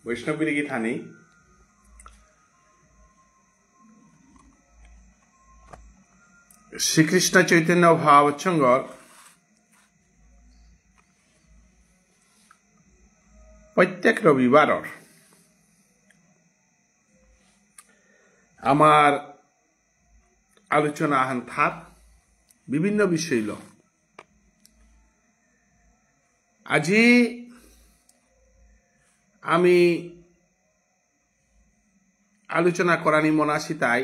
বৈষ্ণবগিরি Thani Shrikrishna Chaitanya ভাবৎসঙ্গর প্রত্যেক রবিবারর আমার আলোচনা আহান থাক বিভিন্ন বিষয় আজি আমি আলোচনা করানি মনাসি তাই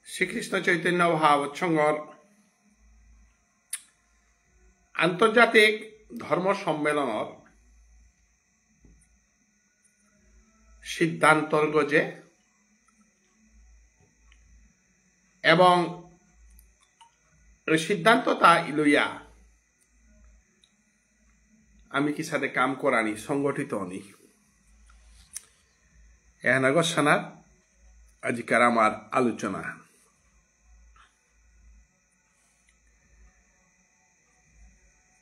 শ্রীকৃষ্ণ চৈতন্য ভাবৎসঙ্গর আন্তর্জাতিক ধর্ম সম্মেলনের সিদ্ধান্তর্গ যে এবং সিদ্ধান্তটা ইলইয়া আমি কি সাথে কাম করানি সংগঠিত নি এহানাগসানার আজিকার আমার আলোচনা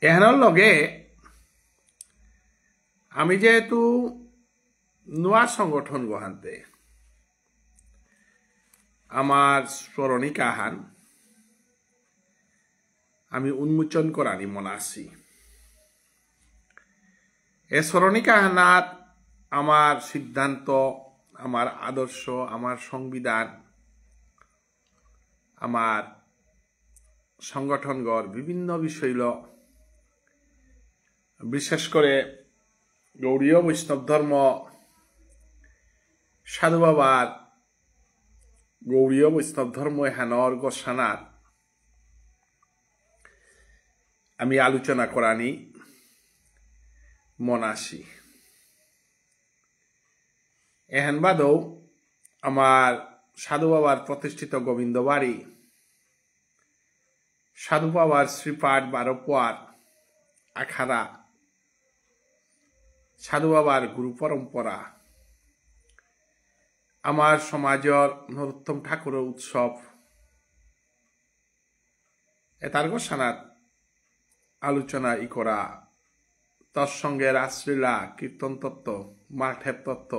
এহানোর লগে আমি যেহেতু নোয়া সংগঠন গহান্তে আমার স্মরণিকা হান আমি উন্মোচন করানি মনাসি এ স্মরণিকা হানাত আমার সিদ্ধান্ত আমার আদর্শ আমার সংবিধান আমার সংগঠনগর বিভিন্ন বিষয় বিশেষ করে গৌড়ীয় বৈষ্ণব ধর্ম সাধু বাবার গৌড়ীয় বৈষ্ণব ধর্ম এহানর গোসানার আমি আলোচনা করানি মনাসি এহান বাদও আমার সাধু বাবার প্রতিষ্ঠিত গোবিন্দ বাড়ি সাধু বাবার শ্রীপাঠ 12 পোয়ার আখাড়া সাধু বাবার গুরু পরম্পরা আমার সমাজের নরোত্তম ঠাকুরের উৎসব এটার গোসানাত আলোচনা করা তার সঙ্গে রাসলীলা কীর্তন তত্ত্ব মাঠের তত্ত্ব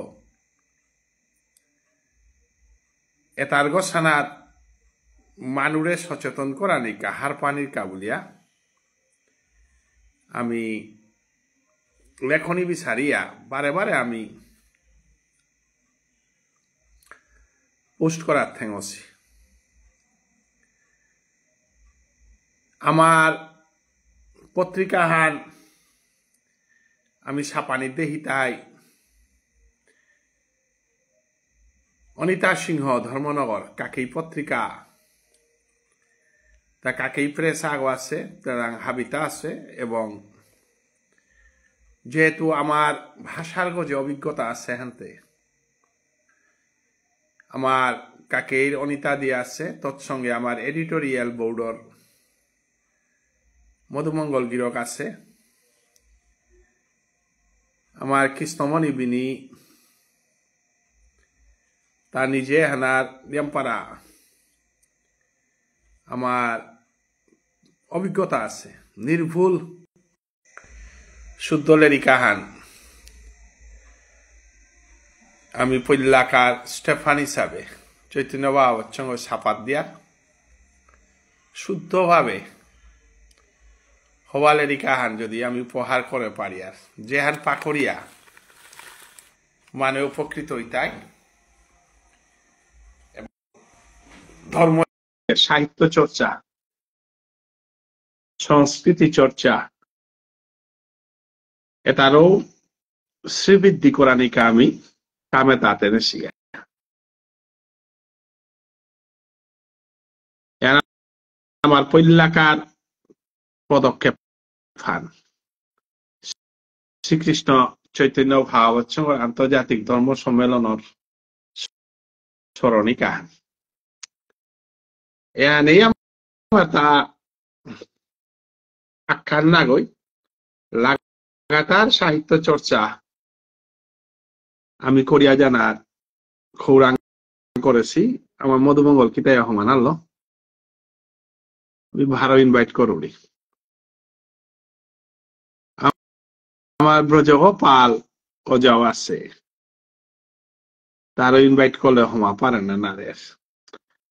এটার গোসানাত মানুরে সচেতন করা নি কাহার পানির কাবুলিয়া আমি লেখনী বিচারিয়া বারে বারে আমি পোস্ট করার ঠেঙছি আমার পত্রিকা হান আমি ছাপানি দেহিতাই অনিতা সিংহ ধর্মনগর কাকেই পত্রিকা তা কাকেই প্রেস আগো আছে হাবিতা আছে এবং যেহেতু আমার ভাষার যে অভিজ্ঞতা আছে হানতে আমার কাকের অনিতা দিয়ে আছে তৎসঙ্গে আমার এডিটোরিয়াল বোর্ডর মধুমঙ্গল গিরক আছে আমার কৃষ্ণমণি বিনী তা নিজে হানার নিয়মপাড়া আমার অভিজ্ঞতা আছে নির্ভুল শুদ্ধ লেরিকাহান আমি পল্লাকার স্টেফান হিসাবে চৈতন্য ভাবৎসঙ্গ ছাপাত দিয়া শুদ্ধভাবে হওয়া লেরিকাহান যদি আমি উপহার করে পারি আর যেহান পাকড়িয়া মানে উপকৃত হইতাই ধর্ম সাহিত্য চর্চা সংস্কৃতি চর্চা এটারও শ্রীবৃদ্ধি করানিকা আমি কামে তাতে শিখা আমার পল্লাকার পদক্ষেপ ফান শ্রীকৃষ্ণ চৈতন্য ভাবৎসঙ্গ আন্তর্জাতিক ধর্ম সম্মেলনের স্মরণিকা এখানেই আমার তা আখ্যান না গই লাগাতার সাহিত্য চর্চা আমি করিয়া জানার খৌরাং করেছি আমার মধুমঙ্গল কিতাই আহমান আল্লাহ আমি ভালো ইনভাইট করি আমার ব্রজগোপাল অজাও আছে, তারও ইনভাইট করলে হমা পারে না না রে।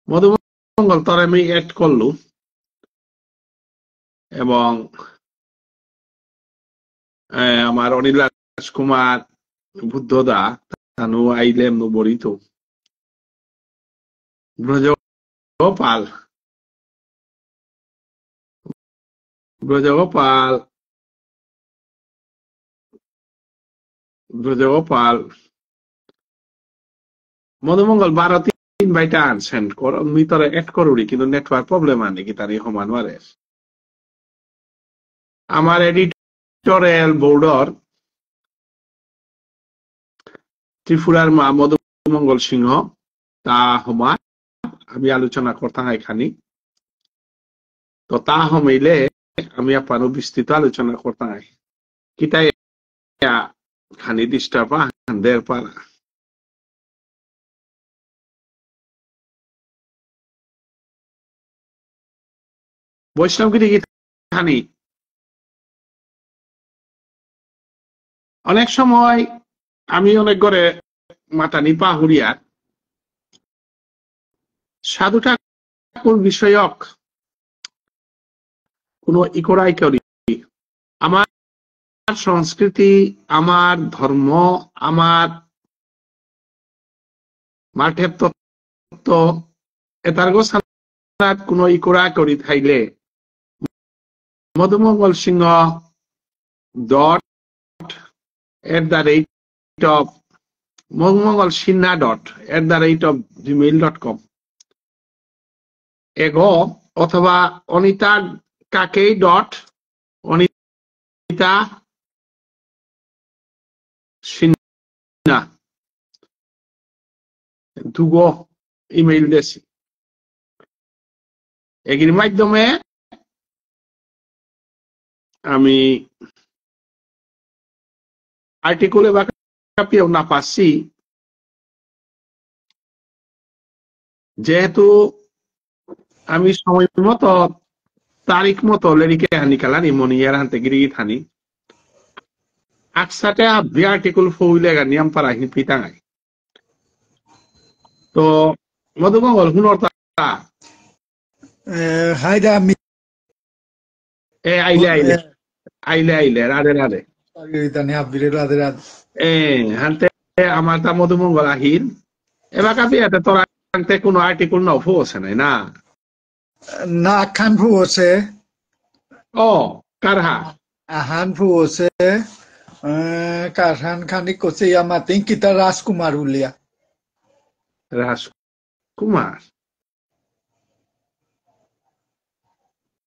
মধুমঙ্গল তোর আমি এড করলু, এবং আমার অনিল কুমার বুদ্ধদা তানু আইলেম নু বড়িত ব্রজগোপাল ব্রজগোপাল ব্রজগোপাল মধুমঙ্গল ভারতী ইনভাইট আনছেন মি তোরা এড করুড়ি, কিন্তু নেটওয়ার্ক প্রবলেম আনে কি তার সমান মারে। আমার এডিটোরিয়াল বোর্ডর ত্রিপুরার মা মধুমঙ্গল সিংহ তা হমা আমি আলোচনা করতাম এখানে, তো তা হমাইলে আমি আপনার বিস্তৃত আলোচনা করতাম কিতাই খানি ডিস্টার্ব দের পারা। বৈষ্ণবগিরি খানি অনেক সময় আমি অনেক করে মাতানি পাহুরিয়া সাধু ঠাকুর বিষয়ক কোন ইকোরাই করি, আমার সংস্কৃতি, আমার ধর্ম, আমার মাঠের তত্ত্ব এটার গোসানাত কোন ইকোরা করি থাইলে মধুমঙ্গল সিংহ .@, মধুমঙ্গল সিনহা .@gmail.com এগো, অথবা অনিতা কাকেই .অনিতা সিনহা দুগো ইমেইল দেছি। এগুলির মাধ্যমে আমি আর্টিকেলে বা কাপিও না পাচ্ছি, যেহেতু আমি সময় মতো তারিখ মতো লেরিকে হানি কালানি মনিয়ার হানতে গিরি থানি আকসাতে আব্বি আর্টিকেল ফইলে গানি আম পারা হিপি তাঙাই। তো মধুমঙ্গল হুনরতা হাইদা আমি আইলে রাধে রাধে তানি আব্বিরে রাধে রাধে হানতে আমার তা মধুমঙ্গল আহিল এবার কাপি এতে তোরা আনতে কোনো আর্টিকেল নাও ফোছে নাই না না খান ফুছে ও কারহা আহান ফুছে কারহান খানি কোছে ইয়ামাতিং কিতা রাজকুমার উলিয়া রাজকুমার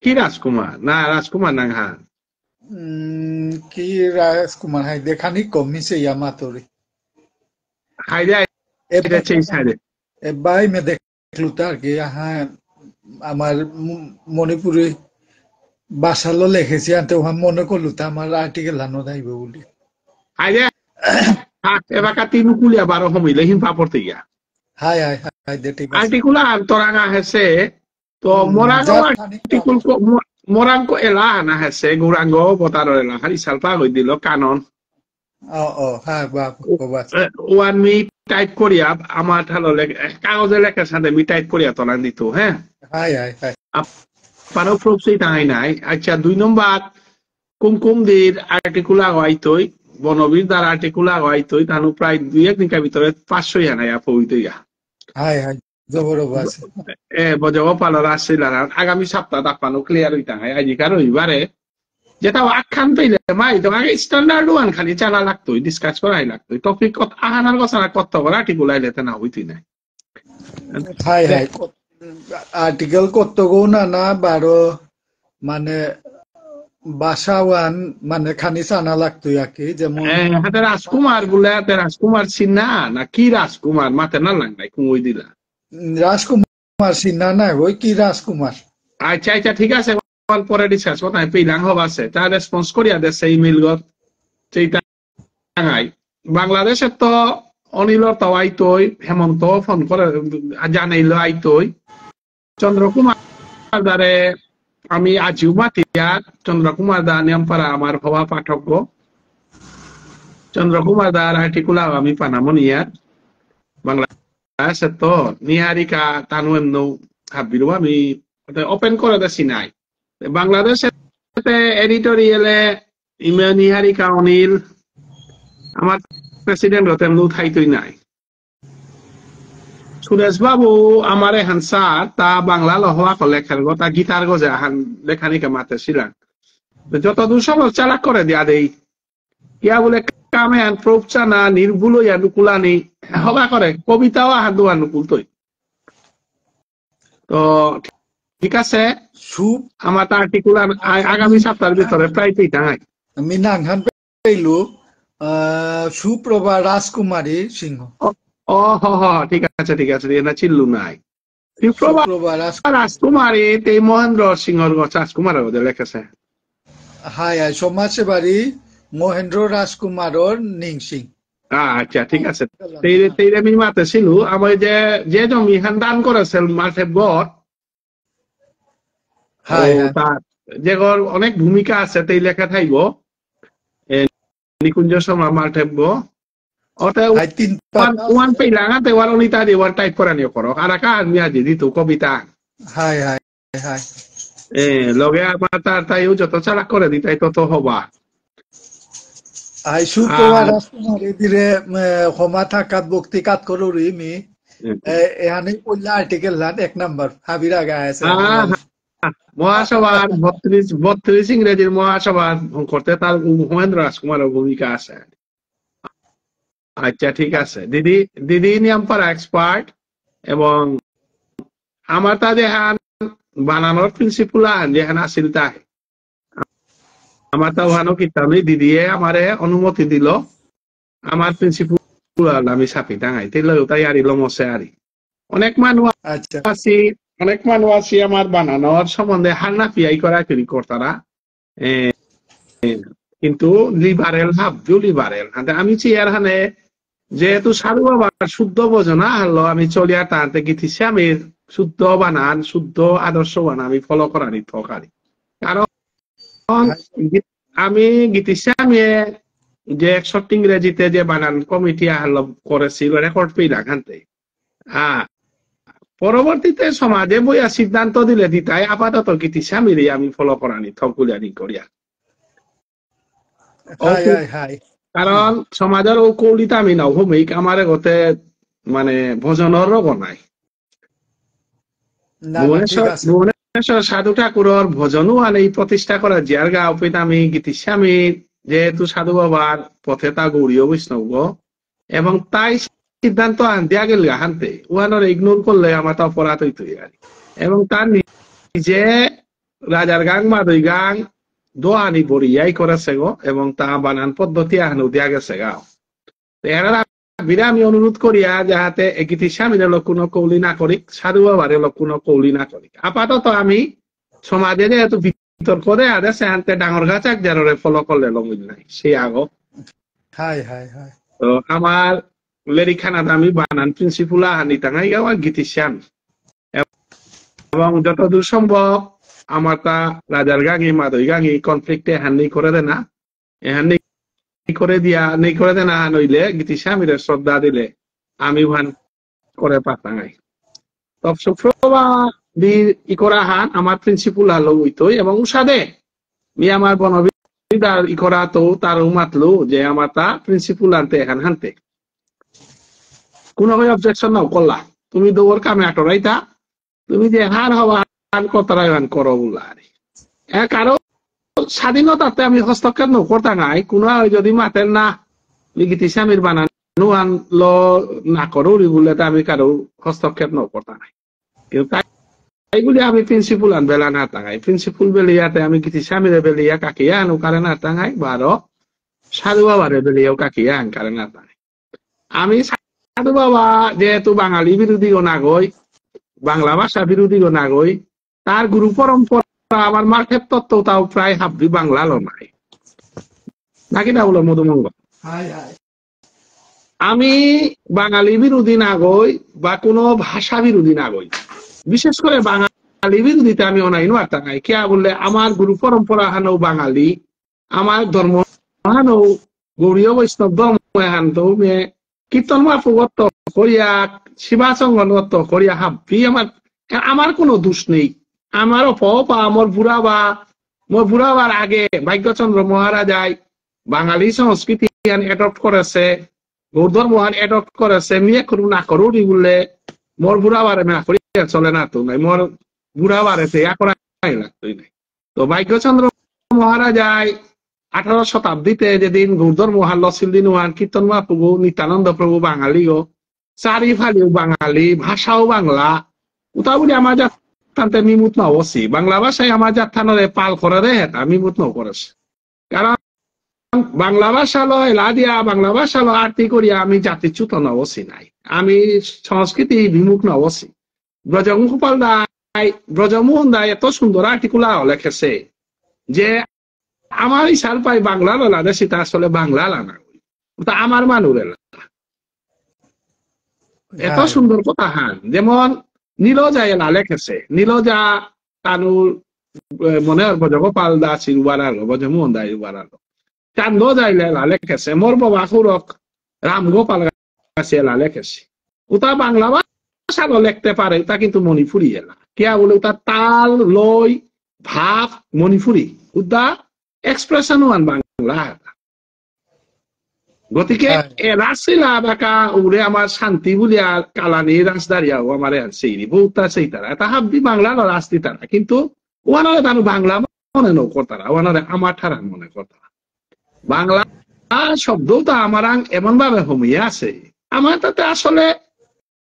কি রাজকুমার না রাজকুমার নাংহা কি রাজকুমার হাই দেখানি কমিছে ইয়ামাতরি হাইদে এটা চেঞ্জ হাইদে এবাই মে দেখলু তার কি আহা আমার মণিপুরি বাসালো লেখেছি আনতে ওহা মনে করলু তা আমার আর্টিকেল হানো যাইবে বলি হাইদে এবার কাতি নুকুলিয়া 12 হমিলে হিন পাপড়তে গিয়া হাই হাই হাই দে ঠিক আছে আর্টিকুল আর তোরাঙা হেসে তো মোরাঙ্গো আর্টিকুল মোরাঙ্গো এলা না হেসে গুরাঙ্গো বতারো এলা হারি সালপা গই দিল কানন হ্যাঁ বাবা ওয়ান মি টাইপ করিয়া আমার ঠালো কাগজে লেখার সাথে মি টাইপ করিয়া তোলা দিত। হ্যাঁ হাই হাই হাই পারো প্রপসি তাই নাই। আচ্ছা 2 নম্বর কুমকুম দের আর্টিকুল আগাইতই বনবীর দ্বার আর্টিকুল আগাইতই তানু প্রায় 2-1 দিনের ভিতরে 500 হানাই আপইতে ইয়া হাই হাই জবরদস্ত আছে বজগোপালর আসছিল আগামী সপ্তাহ তাপানো ক্লিয়ার হইতা হয় আজিকার রবিবারে যেটা আখ্যান পেলে মাই তো আগে স্ট্যান্ডার্ড ওয়ান খালি জানা লাগতো, ডিসকাস করাই লাগতো, টপিক আহানার কথা কত করে আর্টিকুল আইলেতে না হইতি নাই। হাই হাই আর্টিকেল কত গো না 12 মানে বাসাওয়ান মানে খানি জানা লাগতো কি যেমন হাতে রাজকুমার বলে হাতে রাজকুমার সিনহা না কি রাজকুমার মাতে না লাগনাই কুমই দিলা রাজকুমার সিনহা না ওই কি রাজকুমার। আচ্ছা আচ্ছা ঠিক আছে পরে ডিসকাস কথা পেলাং হব আছে তা রেসপন্স করিয়া দেশে ইমেল গর সেইটা বাংলাদেশের তো অনিলর তো আইতই হেমন্ত ফোন করে জানাইলো আইতই চন্দ্রকুমার দ্বারে আমি আজিও মাতিয়া চন্দ্রকুমার দা নিয়মপাড়া আমার হওয়া পাঠক Chandra Kumar dar artikula আমি Panamoniat Bangladesh to Niharika Tanwem no habiru আমি open করে দেছি নাই বাংলাদেশে এডিটোরিয়ালে ইমে নিহারিকা অনিল আমার প্রেসিডেন্ট হতেন লু থাইতই নাই সুরেশ বাবু আমার হানসার তা বাংলা লহওয়া লেখার গো তা গীতার গজে হান লেখানিকে মাতে ছিলেন যতদূর সম্ভব চালাক করে দিয়া দেই ইয়া বলে কামে আন প্রপচানা নির্ভুল ইয়া নুকুলানি হবা করে কবিতাও আহার দোয়া নুকুল তৈ তো ঠিক আছে আমার তা আর্টিকুলার আগামী সপ্তাহের ভিতরে প্রায় পেইতাই আমি নাংহান পেইলু সুপ্রভা রাজকুমারী সিংহ ও হ ঠিক আছে না চিল্লু নাই সুপ্রভা রাজকুমারী তে মহেন্দ্র সিংহর রাজকুমার ওদের লেখেছে হাই সমাজসেবারী মহেন্দ্র রাজকুমারর নিং সিং আচ্ছা ঠিক আছে তেইরে আমি মাতে ছিল আমার যে জমি হান দান করেছেন মাঠে বট যে অনেক ভূমিকা আছে তেই লেখা থাইব নিকুঞ্জ শর্মা মাল্টেব্য ওয়ান পেইলা না তে অনিতা দেওয়ার টাইপ করা নিয়ে করো আর কা আমি আজি দিত কবিতা হাই লগে আমার তাইও যত চালাক করে দিতাই তত হবা আই সুপ্রভা রাজকুমারী দিরে ক্ষমা থাকাত বক্তি কাত করুরি মি এখানে কইলা আর্টিকেল লান 1 নাম্বার হাবির আগে আছে মহাসভার 32 ইংরেজির মহাসভার করতে তার মহেন্দ্র রাজকুমারের ভূমিকা আছে আচ্ছা ঠিক আছে দিদি নিয়ম পারা এক্সপার্ট এবং আমার তা দেহান বানানোর প্রিন্সিপাল যেখানে আসিল তাই আমার তা ওখানে কিতাবি দিদিয়ে আমারে অনুমতি দিল আমার প্রিন্সিপাল আমি ছাপি টাঙাই তাই আরি লমসে আরি অনেক মানুষ আছি আমার বানানোর সম্বন্ধে হান্না পিয়াই করা করি কর্তারা কিন্তু লিবারেল ভাবজু লিবারেল আমি চেয়ার হানে যেহেতু সাধু বাবার শুদ্ধ বোঝনা হলো আমি চলিয়া তাতে গীতিছে আমি শুদ্ধ বানান শুদ্ধ আদর্শ বানান আমি ফলো করানি থকারি কারণ আমি গীতিছে আমি যে 61 ইংরেজিতে যে বানান কমিটি হলো করেছিল রেকর্ড পেইলা খানতে পরবর্তীতে সমাজে বইয়া সিদ্ধান্ত দিলে দিতাই আপাতত গীতিছে আমি ফলো করানি থকুলিয়ানি করিয়া কারণ সমাজের ও কৌলিতা আমি নাও ভূমিক আমার গতে মানে ভোজনের রোগ নাই ভুবনেশ্বর সাধু ঠাকুরের ভোজনও আনে প্রতিষ্ঠা করা জিয়ার গাঁও পেতে আমি গীতিস্বামী যেহেতু সাধু বাবার পথে তা গৌরীয় বৈষ্ণব এবং তাই সিদ্ধান্ত আন দিয়া গেল হানতে ওয়ানোর ইগনোর করলে আমার তো অপরাধ হইতো এবং তার নিজে রাজার গাং মাদুই গাং দোয়ানি বড়িয়াই করেছে গো এবং তা বানান পদ্ধতি আহানো দিয়া গেছে গাও এরা বিরা আমি অনুরোধ করিয়া যাহাতে গীতিস্বামীর লোক কোনো কৌলি না করিক সাধু বাবার লোক কোনো কৌলি না করিক আপাতত আমি সমাজে যেহেতু বিতর্ক দেয় আদে সেহান্তে ডাঙর গাছ এক জারে ফলো করলে লমিল নাই সেই আগো তো আমার লেরিখানাতে আমি বানান প্রিন্সিপাল আহানি টাঙাই গাওয়া গীতিস্বামী এবং যতদূর সম্ভব আমার তা রাজার গাঙি মাদই গাঙি কনফ্লিক্টে হান্নি করে দে না হান্নি করে দিয়া নেই করে দে না নইলে গীতিস্বামীর শ্রদ্ধা দিলে আমি ভান করে পাতাঙাই তব শুক্রবা দি ই করা হান আমার প্রিন্সিপাল হলো উইতই এবং উষাদে মি আমার বনবিদার ই করা তো তার মাতলো যে আমার তা প্রিন্সিপাল আনতে এখান হানতে কোনো অবজেকশন নাও করলা তুমি দৌড় কামে আটরাইতা তুমি যে হার হওয়া কতরাই করো বললা কারো স্বাধীনতাতে আমি হস্তক্ষেপ করতে নাই কোনো যদি মাতেন না গীতিস্বামীর বানানো আনলো না করো বলে আমি কারো হস্তক্ষেপ করতে নাই কিন্তু তাই বলে আমি প্রিন্সিপাল আন বেলা না টাঙাই প্রিন্সিপাল বেলিয়াতে আমি গীতিস্বামীরে বেলিয়া কাকিয়া আনো কারে না টাঙাই বারো সাধু বাবারে বেলিয়াও কাকিয়া আন কারে না টাঙাই আমি সাধু বাবা যেহেতু বাঙালি বিরোধীও না গই বাংলা ভাষা বিরোধীও না গই তার গুরু পরম্পরা আমার মার্কেট তত্ত্ব তাও প্রায় হাবি বাংলা নাই নাকি না বলো মধুমঙ্গল আমি বাঙালি বিরোধী না গই বা কোনো ভাষা বিরোধী না গই বিশেষ করে বাঙালি বিরোধীতে আমি অনাইনো আর টাঙাই কে বললে আমার গুরু পরম্পরা হানো বাঙালি আমার ধর্ম হানো গৌরীয় বৈষ্ণব ধর্ম এহান তো কীর্তন মাফুগত করিয়া শিবাচঙ্গনত করিয়া হাবি আমার কোনো দোষ নেই। আমার অপা আমার বুড়াবার আগে ভাগ্যচন্দ্র মহারাজায় বাঙালি সংস্কৃতি এডপ্ট করেছে, বৌদ্ধ ধর্ম এডপ্ট করেছে, মেয়ে করু না করু বললে মোর বুড়াবারে না করিয়া চলে না তো নাই, মোর বুড়াবারে করাই লাগতোই নাই। তো ভাগ্যচন্দ্র মহারাজায় 18 শতাব্দীতে যেদিন গৌরধর্ম লসিল দিন কীর্তন মহাপ্রভু নিত্যানন্দ প্রভু বাঙালি ও চারিফালিও বাঙালি, ভাষাও বাংলা, ওটা বলি আমার যাত্রান্তে মিমুত নবসি বাংলা ভাষায় আমার যাত্রানরে পাল করে রে হেতা মিমুত ন করেছে। কারণ বাংলা ভাষা লয় লাদিয়া বাংলা ভাষা লয় আরতি করিয়া আমি জাতিচ্যুত নবসি নাই, আমি সংস্কৃতি বিমুখ নবসি। ব্রজগোপাল দায় ব্রজমোহন দায় এত সুন্দর আর্টিকুলা লেখেছে যে আমার ইশাল পাই বাংলা ললা সেটা আসলে বাংলা লানা ওটা আমার মানুষের এত সুন্দর কথা হান। যেমন নীলজা এলা লেখেছে, নীলজা তানুর মনে হয় ব্রজগোপাল দাস ইউবারালো ব্রজমোহন দা ইউবারালো চান্দ যাইলে এলা লেখেছে, মোর বাবা সুরক রামগোপাল গাছে এলা লেখেছে। ওটা বাংলা ভাষা লিখতে পারে, তা কিন্তু মণিপুরি এলা কিয়া বলে ওটা তাল লয় ভাব মণিপুরি, ওটা এক্সপ্রেশন ওয়ান বাংলা। গতিকে রাসিলা বাকা উড়ে আমার শান্তি বলিয়া কালানি রাজদারিয়াও আমার সেইরি বহুতা সেই তারা এটা হাবদি বাংলা রাস্তি তারা, কিন্তু ওনারে তার বাংলা মনে নৌ করতারা, ওনারে আমার ঠারান মনে করতারা। বাংলা শব্দটা আমার এমন ভাবে হমিয়ে আছে, আমার তাতে আসলে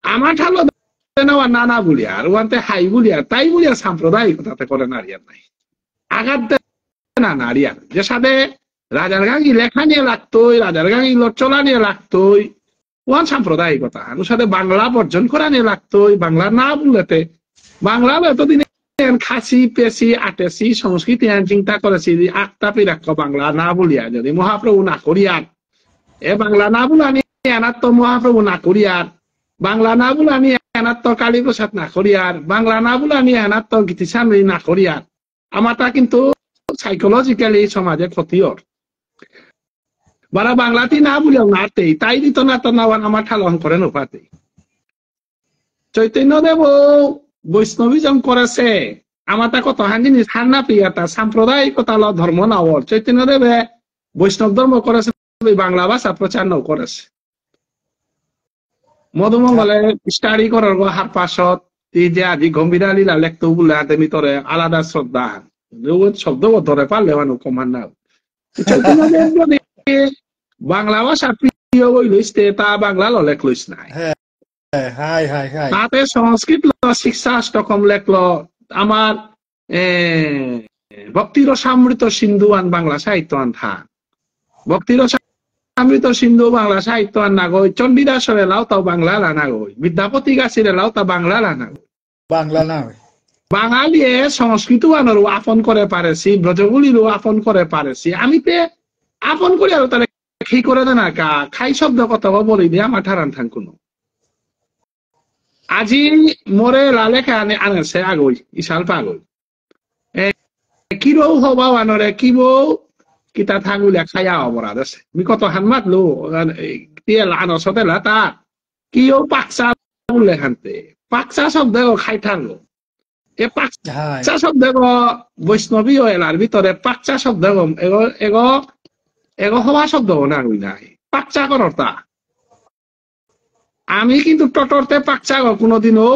আমার ঠালো নেওয়া নানা বলিয়া আর ওয়ানতে হাই বলিয়া তাই বলিয়া সাম্প্রদায়িকতাতে করে নারিয়ার নাই, আঘাত না নারিয়ার যে সাথে রাজার গাঙ্গি লেখা নিয়ে লাগতোই, রাজার গাঙ্গি চলা নিয়ে লাগতোই, ওয়ান সাম্প্রদায়িকতা ওর সাথে বাংলা বর্জন করা নিয়ে লাগতোই। বাংলা না বললেতে বাংলা এতদিনে খাসি পেশি আটেসি সংস্কৃতি চিন্তা করেছি আটটা পিরাক্ষ বাংলা না বলিয়া যদি মহাপ্রভু না করিয়ার এ বাংলা না বলা নিয়ে এনাত্ম মহাপ্রভু না করিয়ার, বাংলা না বলা নিয়ে এনাত্ম কালী প্রসাদ না করিয়ার, বাংলা না বলা নিয়ে এনাত্ম গীতিসামী না করিয়ার, আমারটা কিন্তু সাইকোলজিক্যালি সমাজে ক্ষতির। বারা বাংলাতে না বলিও নাতেই তাই দিত না তো নাওয়ান আমার ঠালন করে নোপাতেই। চৈতন্যদেব বৈষ্ণবিজম করেছে, আমার তা কত হান জিনিস হান্না প্রিয়াতা সাম্প্রদায়িকতা ধর্ম নাওয়ার চৈতন্যদেবে বৈষ্ণব ধর্ম করেছে, বাংলা ভাষা প্রচার নাও করেছে। মধুমঙ্গলে স্টাডি করার হার পাশত যে আজি গম্ভীরা লীলা লেখতো বলে হাতে ভিতরে আলাদা শ্রদ্ধা শব্দ ধরে পারলে মানুষ কমান না। যদি বাংলা ভাষা প্রিয় বই লইতে তা বাংলা লেখ লইস নাই, তাতে সংস্কৃত শিক্ষা অষ্টকম লেখলো আমার ভক্তিরসামৃত সিন্ধু আন বাংলা সাহিত্য আন থা ভক্তিরসামৃত সিন্ধু বাংলা সাহিত্য আন না গই, চণ্ডীদাসরে লাও তাও বাংলা লানা গই, বিদ্যাপতি গাছিরে লাও তা বাংলা লানা গই, বাংলা না বাঙালিয়ে সংস্কৃত আনরও আপন করে পারেছি, ব্রজগুলিরও আপন করে পারেছি, আমি তে আপন করি আর তাহলে কি করে দেনা কা খাই শব্দ কথা বলি দিয়ে আমার ঠারান থান কোনো আজি মোরে লালেখা আনেছে আগই ইশাল পাগল কিরৌ হবা আনরে কিবৌ কিতা থাঙ্গুলিয়া খাইয়া অপরাধ আছে মি কত হান মাতলো তেল আনসতে লাতা কিও পাকসা বললে হানতে পাকসা শব্দ খাই থাকলো এ পাকসা শব্দ বৈষ্ণবী এলার ভিতরে পাকসা শব্দ এগো হওয়া শব্দ না নাই পাকচা করতা আমি কিন্তু টটরতে পাকচা কোনোদিনও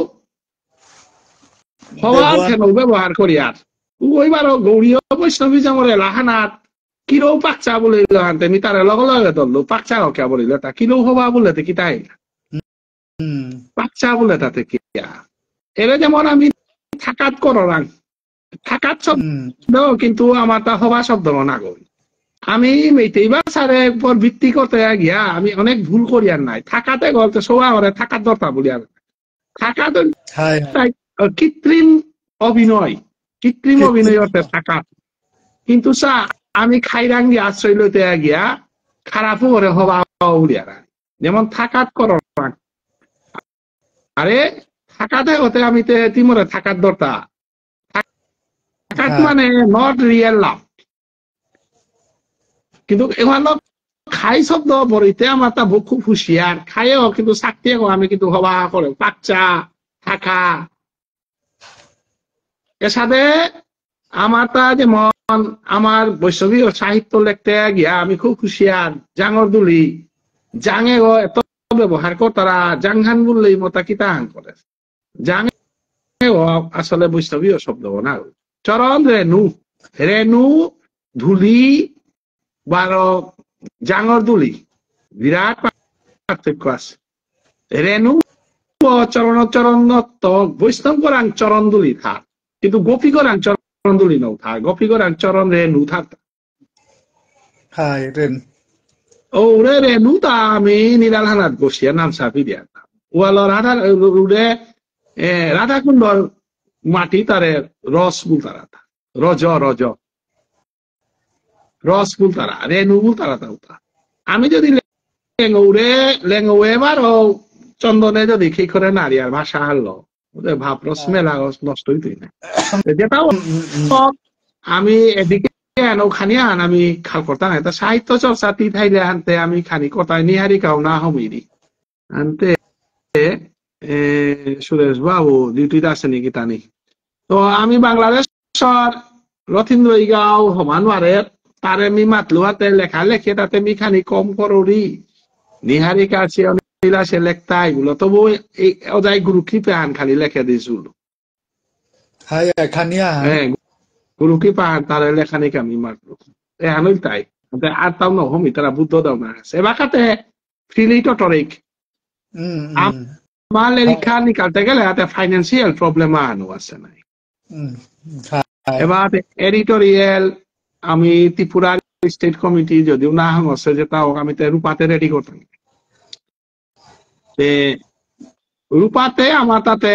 হওয়ার কেন ব্যবহার করি আর ওইবার গৌরীয় বৈষ্ণবী যেমন এলাহানাত কিরো পাকচা বলে হানতে আমি তার লগে লগে ধরলো পাকচা কে বলিলে তা কিরো হওয়া বললে কি তাই পাকচা বলে তাতে কি এবার যেমন আমি থাকাত কররাং থাকাত শব্দ কিন্তু আমার তা হওয়া শব্দ না গই আমি মেইতেই ভাষার উপর ভিত্তি করতে গিয়া আমি অনেক ভুল করি আর নাই থাকাতে গল্প সবাই আমার থাকার দরকার বলি আর থাকা তো কৃত্রিম অভিনয় অর্থে থাকা কিন্তু আমি খাইরাং দিয়ে আশ্রয় লইতে গিয়া খারাপও করে হবা বলি আর যেমন থাকাত কর আরে থাকাতে হতে আমি তিমরে থাকার দরকার থাকাত মানে নট রিয়েল লাভ কিন্তু এগুলো খাই শব্দ বরিতে আমার তা খুব হুঁশিয়ার খাইও কিন্তু চাকরিও আমি কিন্তু হবা করে বাচ্চা থাকা এর সাথে আমার তা যেমন আমার বৈষ্ণবী সাহিত্য লিখতে গিয়া আমি খুব হুঁশিয়ার জাঙর দুলি জাঙে এত ব্যবহার কর তারা জাংহান বললেই মতা কিতাহান করে জাঙে আসলে বৈষ্ণবী শব্দ না চরণ রেণু রেণু ধুলি বারো জাঙর দুলি বিরাট পার্থক্য আছে রেণু চরণ চরণ বৈষ্ণব করাং চরণ দুলি থাক কিন্তু গোপী করাং চরণ দুলি নৌ থাক গোপী করাং চরণ রেণু থাক ও রে রেণু তা আমি নীলাল হানাত বসিয়া নাম চাপি দিয়া ওয়াল রাধা কুণ্ডর মাটি তারে রস বুল তারা রজ রজ রস বুল তারা রেণু বুল তারা আমি যদি লেঙ্গৌরে এবার চন্দনে যদি কি করে নারী আর ভাষা হারলো ওদের ভাব রস মেলা নষ্ট হইতই না যেটাও আমি এদিকে খানি আন আমি খাল করতাম এটা সাহিত্য চর্চা তি থাইলে আনতে আমি খানি কথায় নিহারি কাউ না হমিরি আনতে সুরেশ বাবু ডিউটিতে আছে নাকি টানি তো আমি বাংলাদেশর রথীন্দ্রগাঁও হমানবারে তারে মি মাতলু হাতে লেখা লেখে তাতে মি খানি কম কররি নিহারি কাছে সে লেখতা এগুলো তবু এই অজাই গুরু কৃপে আন খালি লেখে দিয়েছিল হ্যাঁ গুরু কৃপা আন তারে লেখানি আমি মাতলু এহানই তাই আর তাও নহমি তারা বুদ্ধ দাও না আছে এবাকাতে ফ্রিলি টটরিক আমার লেখা নিকালতে গেলে হাতে ফাইন্যান্সিয়াল প্রবলেম আনো আছে নাই এবার এডিটোরিয়াল আমি ত্রিপুরা স্টেট কমিটি যদিও না হচ্ছে যে তাও আমি রূপাতে রেডি করতাম রূপাতে আমার তাতে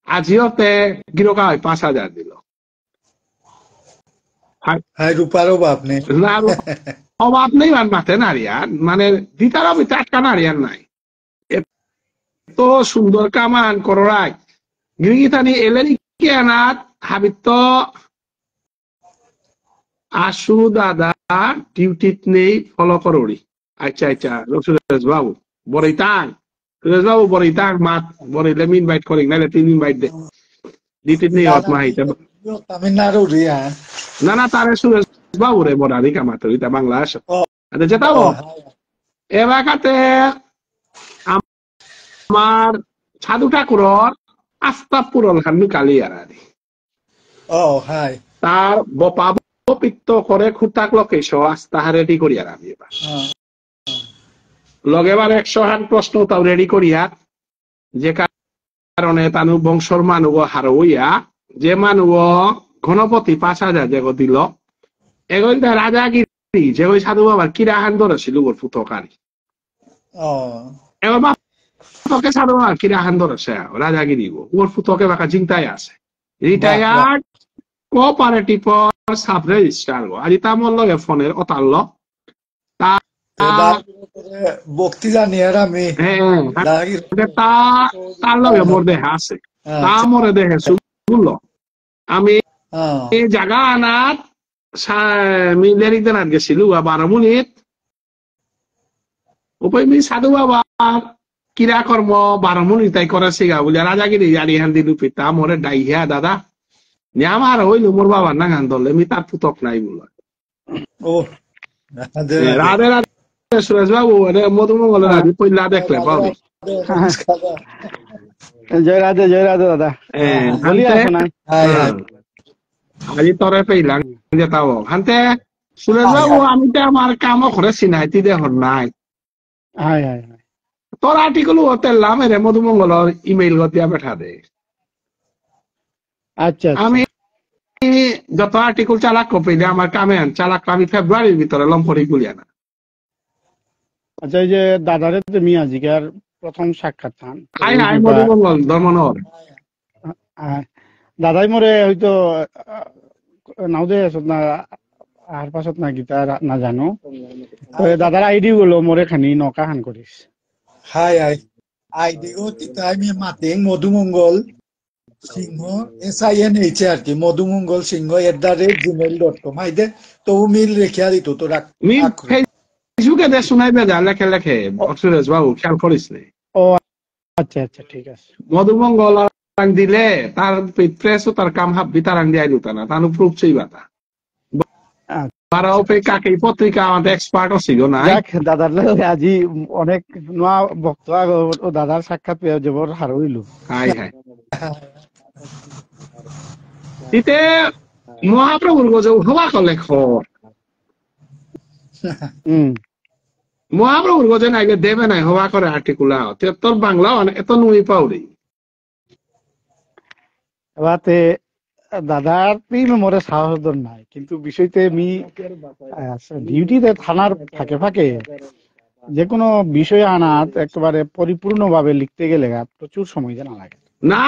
আজিওতে গিরকা হয় 5,000 দিল রূপার অভাব নেই অভাব নেই আর মাথে নারিয়ার মানে দিতার আমি টাটকা নারিয়ার নাই এত সুন্দর কামান করাই গিরিগিতানি এলেনি কেনাত হাবিত আশু দাদা ডিউটিত নেই ফলো কররি আচ্ছা আচ্ছা সুরেশ বাবু বড়ইতাং সুরেশ বাবু বড়ইতাং মাত বড়ইলে ইনভাইট করি নাইলে 3 ইনভাইট দে ডিউটিত নেই হত মাহিতে না না তারে সুরেশ বাবু রে বড়ারি কামাতো এটা বাংলা আসে আচ্ছা যেটাও এবাকাতে আমার সাধু ঠাকুরর আস্থা পূরণ খানু কালিয়ার আদি তার বপা পিত্ত করে খুঁটাক লকেশ আস্থা রেডি করিয়ার আমি এবার লগেবার 100 হান প্রশ্ন তাও রেডি করিয়া যে কারণে তানু বংশর মানুষ হারইয়া যে মানুষ ঘনপতি 5,000 যে দিল এগুলো রাজাগিরি যে ওই সাধু বাবার কিরাহান ধরেছিল ওর ফুতকারী এবার বাপকে সাধু বাবার কিরাহান ধরেছে রাজাগিরি ওর ফুতকে বাকা চিন্তায় আছে রিটায়ার্ড কোঅপারেটিভ সাব রেজিস্ট্রার আজি তামর লগে ফোনের অতাল্ল বক্তি জানি আর আমি তার লগে মোর দেহা আছে তা মরে দেখে শুনলো আমি জায়গা আনাত মিলেরিক দেনাত গেছিল 12 মিনিট উপরে মি সাধু বাবার কিরা কর্ম 12 মিনিট তাই করে শিখা বলে রাজাগিরি জানি হান দিলু পিতা মরে ডাইয়া দাদা আমার হইল মোর বাবার না গান ধরলে আমি তার পুতক নাই বলল রাধে রাধে সুরেশ বাবু মধুমঙ্গলের আদি পইলা দেখলে পাবি জয় রাধে দাদা আজি তরে পেইলাম যেতাও হানতে সুরেশ বাবু আমি তো আমার কামও করেছি নাই তি দেহর নাই তোর আর্টিকেল হতেলাম রে মধুমঙ্গলের ইমেইল গতিয়া পেঠা দে আচ্ছা আমি যত আর্টিকেল চালাক কপিলে আমার কামে চালাক আমি ফেব্রুয়ারির ভিতরে লম্পরি গুলিয়া না আচ্ছা এই যে দাদারে তুমি আজকের প্রথম সাক্ষাৎ থান মধুমঙ্গল ধর্মনগর দাদাই মরে হয়তো নাও দে না আর পাছত না গীতা না জানো তো দাদার আইডি গুলো মরে খানি নকা হান করিস আইডি ও আমি মাতিং মধুমঙ্গল সিংহ SINH আর কি মধুমঙ্গল সিংহ @gmail.com আইদে তো মিল রেখে দিত তোরা যুগে দেশ শুনাই বেজা লেখে লেখে সুরেশ বাবু খেয়াল করিস নি? ও আচ্ছা আচ্ছা ঠিক আছে। মধুমঙ্গল দিলে তার প্রেস ও তার কাম হাব্বি তার আং দিয়ে দিতা না তার প্রুফ চাইবাতা তারাও পে কাকে পত্রিকা আমাদের এক্সপার্ট ছিল না যাক দাদার লগে আজি অনেক নয়া বক্ত ও দাদার সাক্ষাৎ পেয়ে যাবর হার হইল। হাই হাই ইতে মহাপ্রভুর গজে হওয়া কলে খর মহাপ্রভুর গজে নাইলে দেবে নাই হওয়া করে আর্টিকুলা তোর বাংলা এত নুই পাউরি এবারে দাদার মোরে সাহস দর নাই, কিন্তু বিষয়তে আমি ডিউটিতে থানার ফাঁকে ফাঁকে যে কোনো বিষয় আনাত একেবারে পরিপূর্ণভাবে লিখতে গেলে প্রচুর সময় জানা লাগে না।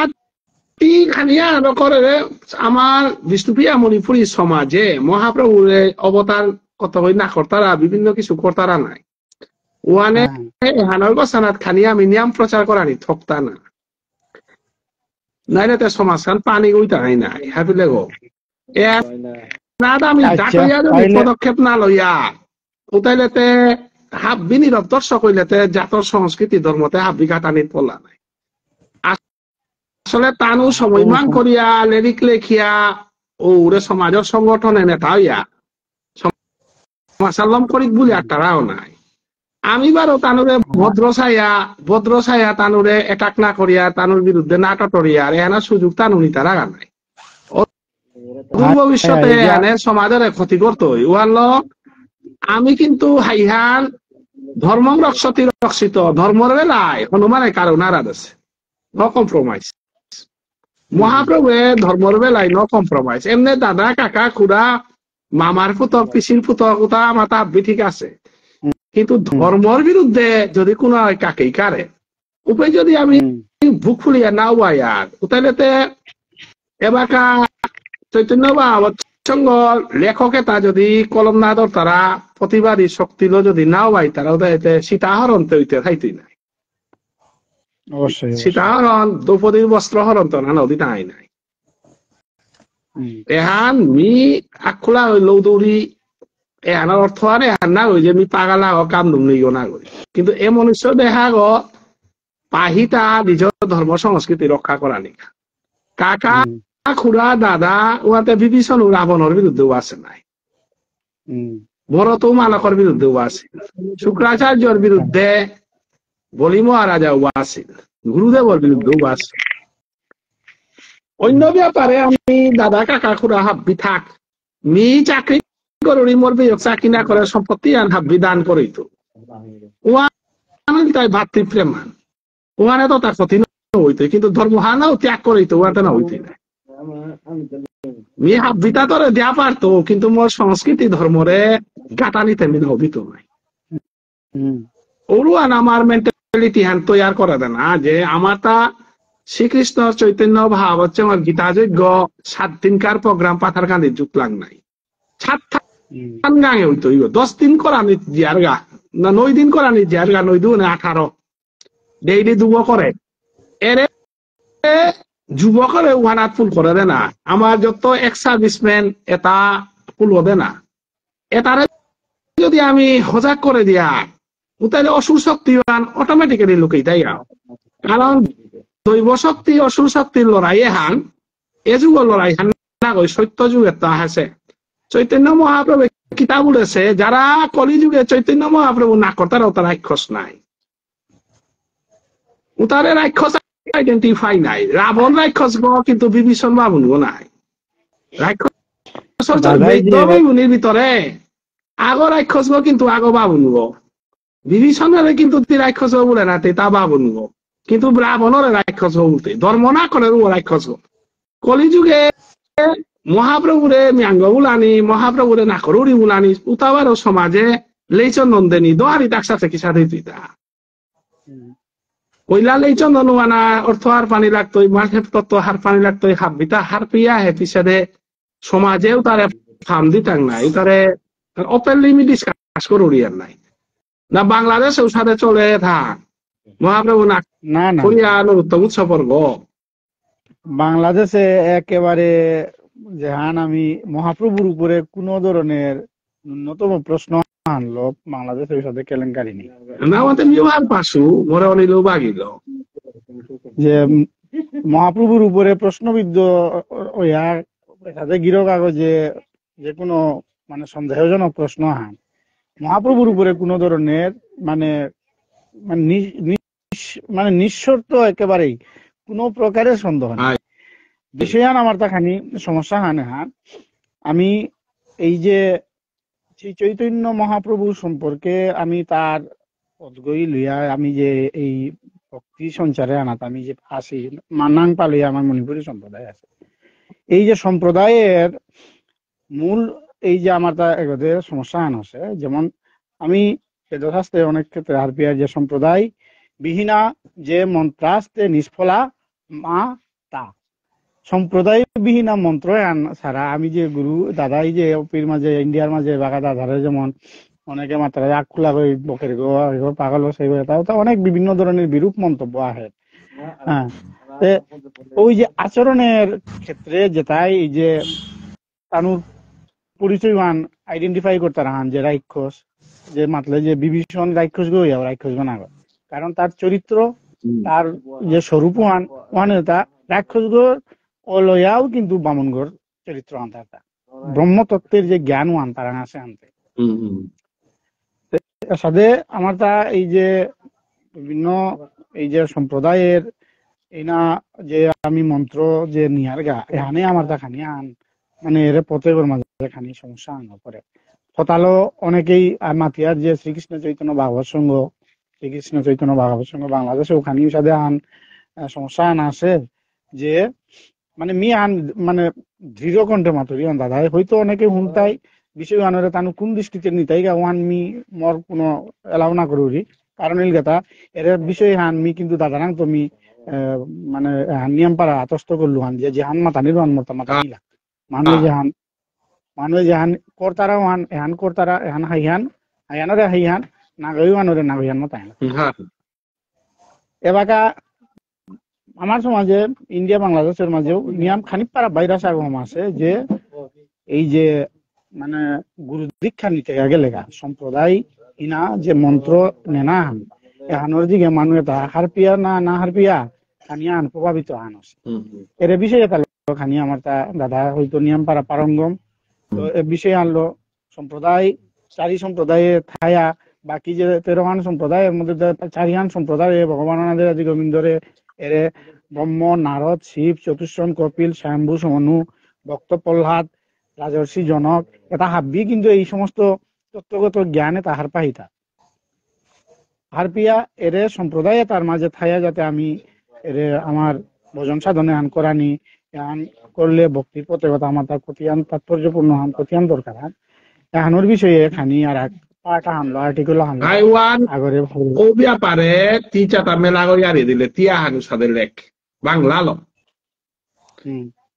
খানিয়া করে আমার বিষ্ণুপ্রিয়া মণিপুরী সমাজে মহাপ্রভুর অবতার কত হই না কর্তারা বিভিন্ন কিছু কর্তারা নাই ওয়ানে হানার বসানাত খানিয়া আমি নিয়ম প্রচার করানি থকতা না নাইলে তে সমাজ খান পানি গইতা হয় নাই হাবিলে গো না আমি ডাকইয়া পদক্ষেপ না লইয়া উতাইলেতে হাব্বি নীরব দর্শক হইলেতে জাতর সংস্কৃতি ধর্মতে হাব্বি কাটানির পড়লা নাই। আসলে তানু সময়মান করিয়া লেরিক লেখিয়া ওরে সমাজের সংগঠনে নেতা হইয়া সমাজলম করিক বলি আর তারাও নাই। আমি বারো তানুরে ভদ্র ছায়া তানুরে এটাক না করিয়া তানুর বিরুদ্ধে না টটরিয়া এনা সুযোগ তানুনি তারা নাই ভবিষ্যতে এনে সমাজের ক্ষতি করতো ওয়াল আমি কিন্তু হাইহান ধর্ম রক্ষতি রক্ষিত ধর্মের বেলায় হনুমানের কারো নারাজ আছে নো কম্প্রোমাইজ মহাপ্রভুয়ে ধর্মের বেলায় নো কম্প্রোমাইজ এমনি দাদা কাকা খুড়া মামার পুতক পিসির পুতক ওটা আমার তাব্বি ঠিক আছে, কিন্তু ধর্মের বিরুদ্ধে যদি কোন কাকেই কারে উপায় যদি আমি বুক ফুলিয়া নাও আর তাইলেতে এবাকা চৈতন্য বা সঙ্গ লেখক এটা যদি কলম না ধর তারা প্রতিবাদী শক্তিল যদি নাও পাই তারা এতে সীতাহরণ তৈতে খাইতই নাই সীতাহরণ দ্রৌপদীর বস্ত্র হরণ তো না নদী নাই নাই এহান মি আখোলা লৌদৌরি এহানার অর্থ আর এহান না গই যে আমি পাগালা কাম দুমনিও না গই, কিন্তু এ মনুষ্য দেখা গ পাহিতা নিজের ধর্ম সংস্কৃতি রক্ষা করা নিকা কাকা খুড়া দাদা ওয়াতে বিভীষণ রাবণের বিরুদ্ধেও আছে নাই, ভরত মালকর বিরুদ্ধেও আছে, শুক্রাচার্যর বিরুদ্ধে বলি মহারাজাও আছিল, গুরুদেবর বিরুদ্ধেও আছে। অন্য ব্যাপারে আমি দাদা কাকা খুড়া হাব্বি থাক মি চাকরি করি মোর বিয়োগ চাকরি না করে সম্পত্তি আন হাব্বি দান করিত ওয়ান তাই ভাতৃপ্রেম মান ওয়ানে তো তার ক্ষতি হইতো, কিন্তু ধর্ম হানাও ত্যাগ করিত ওয়াতে না হইতে না মি হাব্বিতা তোরে দেয়া পারতো, কিন্তু মোর সংস্কৃতি ধর্মরে গাটানিতে মিল হবিত নাই ওরুয়ান আমার মেন্টালিটি হ্যান তৈয়ার করে দেয় না যে আমার তা শ্রীকৃষ্ণ চৈতন্য ভাব হচ্ছে আমার গীতা যজ্ঞ 7 দিনকার প্রোগ্রাম পাথার কান্দি জুত লাগ নাই 7 গাঙে হইতো 10 দিন করা নি জিয়ার গা না 9 দিন করা নি জিয়ার গা 9 দুনে 18 ডেইলি দুব করে এরে যুবকরে ওয়ানাত ফুল করে দে না আমার যত এক্স সার্ভিসম্যান এটা ফুল হবে না এটারে যদি আমি সজাগ করে দিয়া তাহলে অসুর শক্তিবান অটোমেটিক্যালি লুকেই তাই কারণ দৈব শক্তি অসুর শক্তির লড়াই হান এ যুগের লড়াই হান না কই সত্য যুগের তা আছে। চৈতন্য মহাপ্রভু কিতাব বলেছে যারা কলি যুগে চৈতন্য মহাপ্রভু না করতারা তার রাক্ষস নাই উতারে রাক্ষস আইডেন্টিফাই নাই, রাবণ রাক্ষস কিন্তু বিভীষণ বাবুন নাই রাক্ষস বাবুনির ভিতরে আগ রাক্ষস কিন্তু আগ বাবুন বিভীষণের কিন্তু রাক্ষস বলে না তা বাবুন কিন্তু রাবণের রাক্ষস বলতে ধর্ম না করে রাক্ষস কলিযুগে মহাপ্রভুরে ম্যাঙ্গ বুলানি মহাপ্রভুরে না করুরি বুলানি উতাবার সমাজে লেইচন নন্দেনী দোয়ারি তাকসাথে কি সাথে তুই তা কইলা লেইচন ননুয়ানা অর্থ হার পানি লাগতো মাঠে তত্ত্ব হার পানি লাগতো হাবিতা হার পিয়া হে পিছাদে সমাজেও তারে ফার্ম দিতাং নাই তারে ওপেনলি ডিসকাস করুরি আর নাই না বাংলাদেশেও সাথে চলে থাক মহাপ্রভু না করিয়া নরোত্তম উৎসবর গ বাংলাদেশে একেবারে যেহান আমি মহাপ্রভুর উপরে কোন ধরনের ন্যূনতম প্রশ্ন আনলো বাংলাদেশের সাথে কেলেঙ্কারি নেই না আমাদের মিওয়ার পাশু মরে অনিল বাগিল যে মহাপ্রভুর উপরে প্রশ্নবিদ্ধ হইয়া সাথে গিরো কাগজে যে কোনো মানে সন্দেহজনক প্রশ্ন আন মহাপ্রভুর উপরে কোনো ধরনের মানে মানে মানে নিঃশর্ত একেবারেই কোনো প্রকারের সন্দেহ নেই বিষয়ান আমার তাখানি সমস্যা হানে হান আমি এই যে শ্রী চৈতন্য মহাপ্রভু সম্পর্কে আমি তার অদ্গই লইয়া আমি যে এই ভক্তি সঞ্চারে আনাত আমি যে আসি মানাং পালিয়া আমার মণিপুরী সম্প্রদায় আছে এই যে সম্প্রদায়ের মূল এই যে আমার তা এগোতে সমস্যা আন আছে যেমন আমি বেদশাস্ত্রে অনেক ক্ষেত্রে হারপিয়ার যে সম্প্রদায় বিহীনা যে মন্ত্রাস্তে নিষ্ফলা মা তা সম্প্রদায় বিহীনা মন্ত্র ছাড়া আমি যে গুরু দাদাই যে অপির মাঝে ইন্ডিয়ার মাঝে বাগা দাদারে যেমন অনেকে মাত্রা আগ খোলা করে বকের গো পাগল সেইগুলো তাও অনেক বিভিন্ন ধরনের বিরূপ মন্তব্য আহে হ্যাঁ ওই যে আচরণের ক্ষেত্রে যেটাই এই যে তানুর পরিচয়বান আইডেন্টিফাই করতে রাহান যে রাক্ষস যে মাতলে যে বিভীষণ রাক্ষস গো রাক্ষস না কারণ তার চরিত্র তার যে স্বরূপ ওয়ান তা রাক্ষস গো অলয়াও কিন্তু বামনগর চরিত্র আনতা ব্রহ্মতত্ত্বের যে জ্ঞান ওয়ান তারা আছে আনতে সাথে আমার তা এই যে বিভিন্ন এই যে সম্প্রদায়ের এই না যে আমি মন্ত্র যে নিয়ার গা এখানে আমার তা খানি আন মানে এর প্রত্যেকের মাঝে খানি সমস্যা আনা পরে হতালো অনেকেই মাতিয়ার যে শ্রীকৃষ্ণ চৈতন্য ভাগবত সংঘ শ্রীকৃষ্ণ চৈতন্য ভাগবত সংঘ বাংলাদেশে ওখানেও সাথে আন সমস্যা আন আছে যে মানে মি আন মানে দৃঢ় কণ্ঠে মাতুরি দাদা হয়তো অনেকে হুনতাই বিষয় আনরে তানু কোন দৃষ্টিতে নিতাই গা ওয়ান মি মর কোনো এলাও না করুরি কারণ এই কথা এর বিষয়ে হান মি কিন্তু দাদা নাং তুমি মানে নিয়ম পারা আতস্ত করলু হান যে হান মাতা নির্মাণ মতা মাতা নিলা মানুষ যেহান কর্তারা ওয়ান এহান কর্তারা এহান হাইয়ানরে হাইয়ান নাগই আনরে নাগইয়ান মতা এবাকা আমার সমাজে ইন্ডিয়া বাংলাদেশের মাঝেও নিয়ম খানিক পারা ভাইরাস আগম আছে যে এই যে মানে গুরু দীক্ষা নিতে গেলে সম্প্রদায় ইনা যে মন্ত্র নেনা হান এহানোর দিকে মানুষ এটা হারপিয়া না হারপিয়া খানিয়া আন প্রভাবিত আন এর বিষয়ে খানি আমার তা দাদা হয়তো নিয়ম পারা পারঙ্গম তো এ বিষয়ে আনলো সম্প্রদায় চারি সম্প্রদায়ে থায়া বাকি যে 13 সম্প্রদায়ের মধ্যে 4 সম্প্রদায় ভগবানন্দের আদি গোবিন্দরে এরে ব্রহ্ম নারদ শিব চতুষ্ষণ কপিল স্বয়ম্ভু সমনু ভক্ত প্রহ্লাদ রাজর্ষি জনক এটা হাবি কিন্তু এই সমস্ত তত্ত্বগত জ্ঞানে তাহার পাহিতা হারপিয়া এরে সম্প্রদায়ে তার মাঝে থায়া যাতে আমি এরে আমার ভজন সাধনে আন করানি আন করলে ভক্তির পথে কথা আমার তার কতিয়ান তাৎপর্যপূর্ণ হান কতিয়ান দরকার হান এহানোর বিষয়ে খানি আর এক পাটা আনলো আর্টিকেল আনলো আগরে ও ব্যাপারে তি চাটা মেলা করে আরি দিলে তিয়া হানু সাদের লেখ বাংলা ল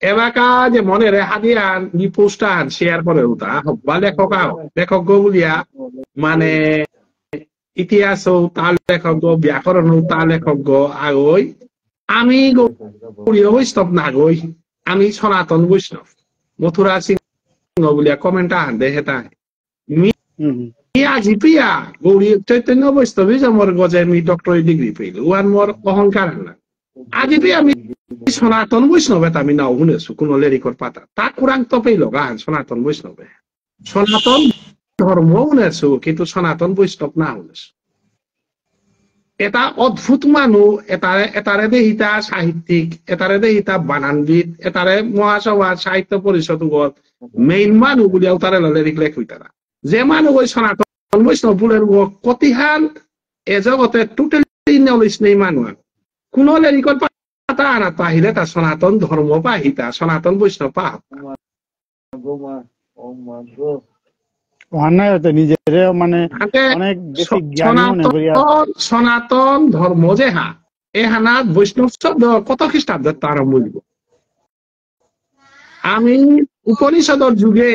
এবাকা যে মনে রে হাদিয়ান নি পোস্টান শেয়ার করে উতা হব্বা লেখক গো বলিয়া মানে ইতিহাস তার লেখক গো ব্যাকরণ তার লেখক গো আগই আমি গৌরীয় বৈষ্ণব না গই আমি সনাতন বৈষ্ণব মথুরা সিংহ বলিয়া কমেন্ট আন দে হেতায় আজি প্রিয়া গৌরী চৈতন্য বৈষ্ণবী মোর গজে মি ডক্টরেট ডিগ্রি পেল ওয়ান মোর অহংকার না আজি প্রিয়া আমি সনাতন বৈষ্ণবে আমি নাও শুনেছো কোন লেরিকর পাতা তা কুরাং তো পেল গান সনাতন বৈষ্ণবে সনাতন ধর্ম শুনেছো কিন্তু সনাতন বৈষ্ণব না শুনেছো এটা অদ্ভুত মানুহ এটাৰে দেহিতা সাহিত্যিক এটাৰে দেহিতা বানানবিদ এটাৰে মহাসভা সাহিত্য পৰিষদ মেইন মানুহ বুলিয়াও তাৰে লেৰিক লেখ হৈ তারা যে মানুহ ওই সনাতন বৈষ্ণব বুলের কতিহান এ জগতে টোটালি নলেজ নেই মানুষ কোন লেরিকর পাতা আনা পাহিলে তা সনাতন ধর্ম পাহিতা সনাতন বৈষ্ণব পাহ নিজের মানে অনেক বেশি সনাতন ধর্ম যে হা এ হানাত বৈষ্ণব শব্দ কত খ্রিস্টাব্দের তার মূল্য আমি উপনিষদর যুগে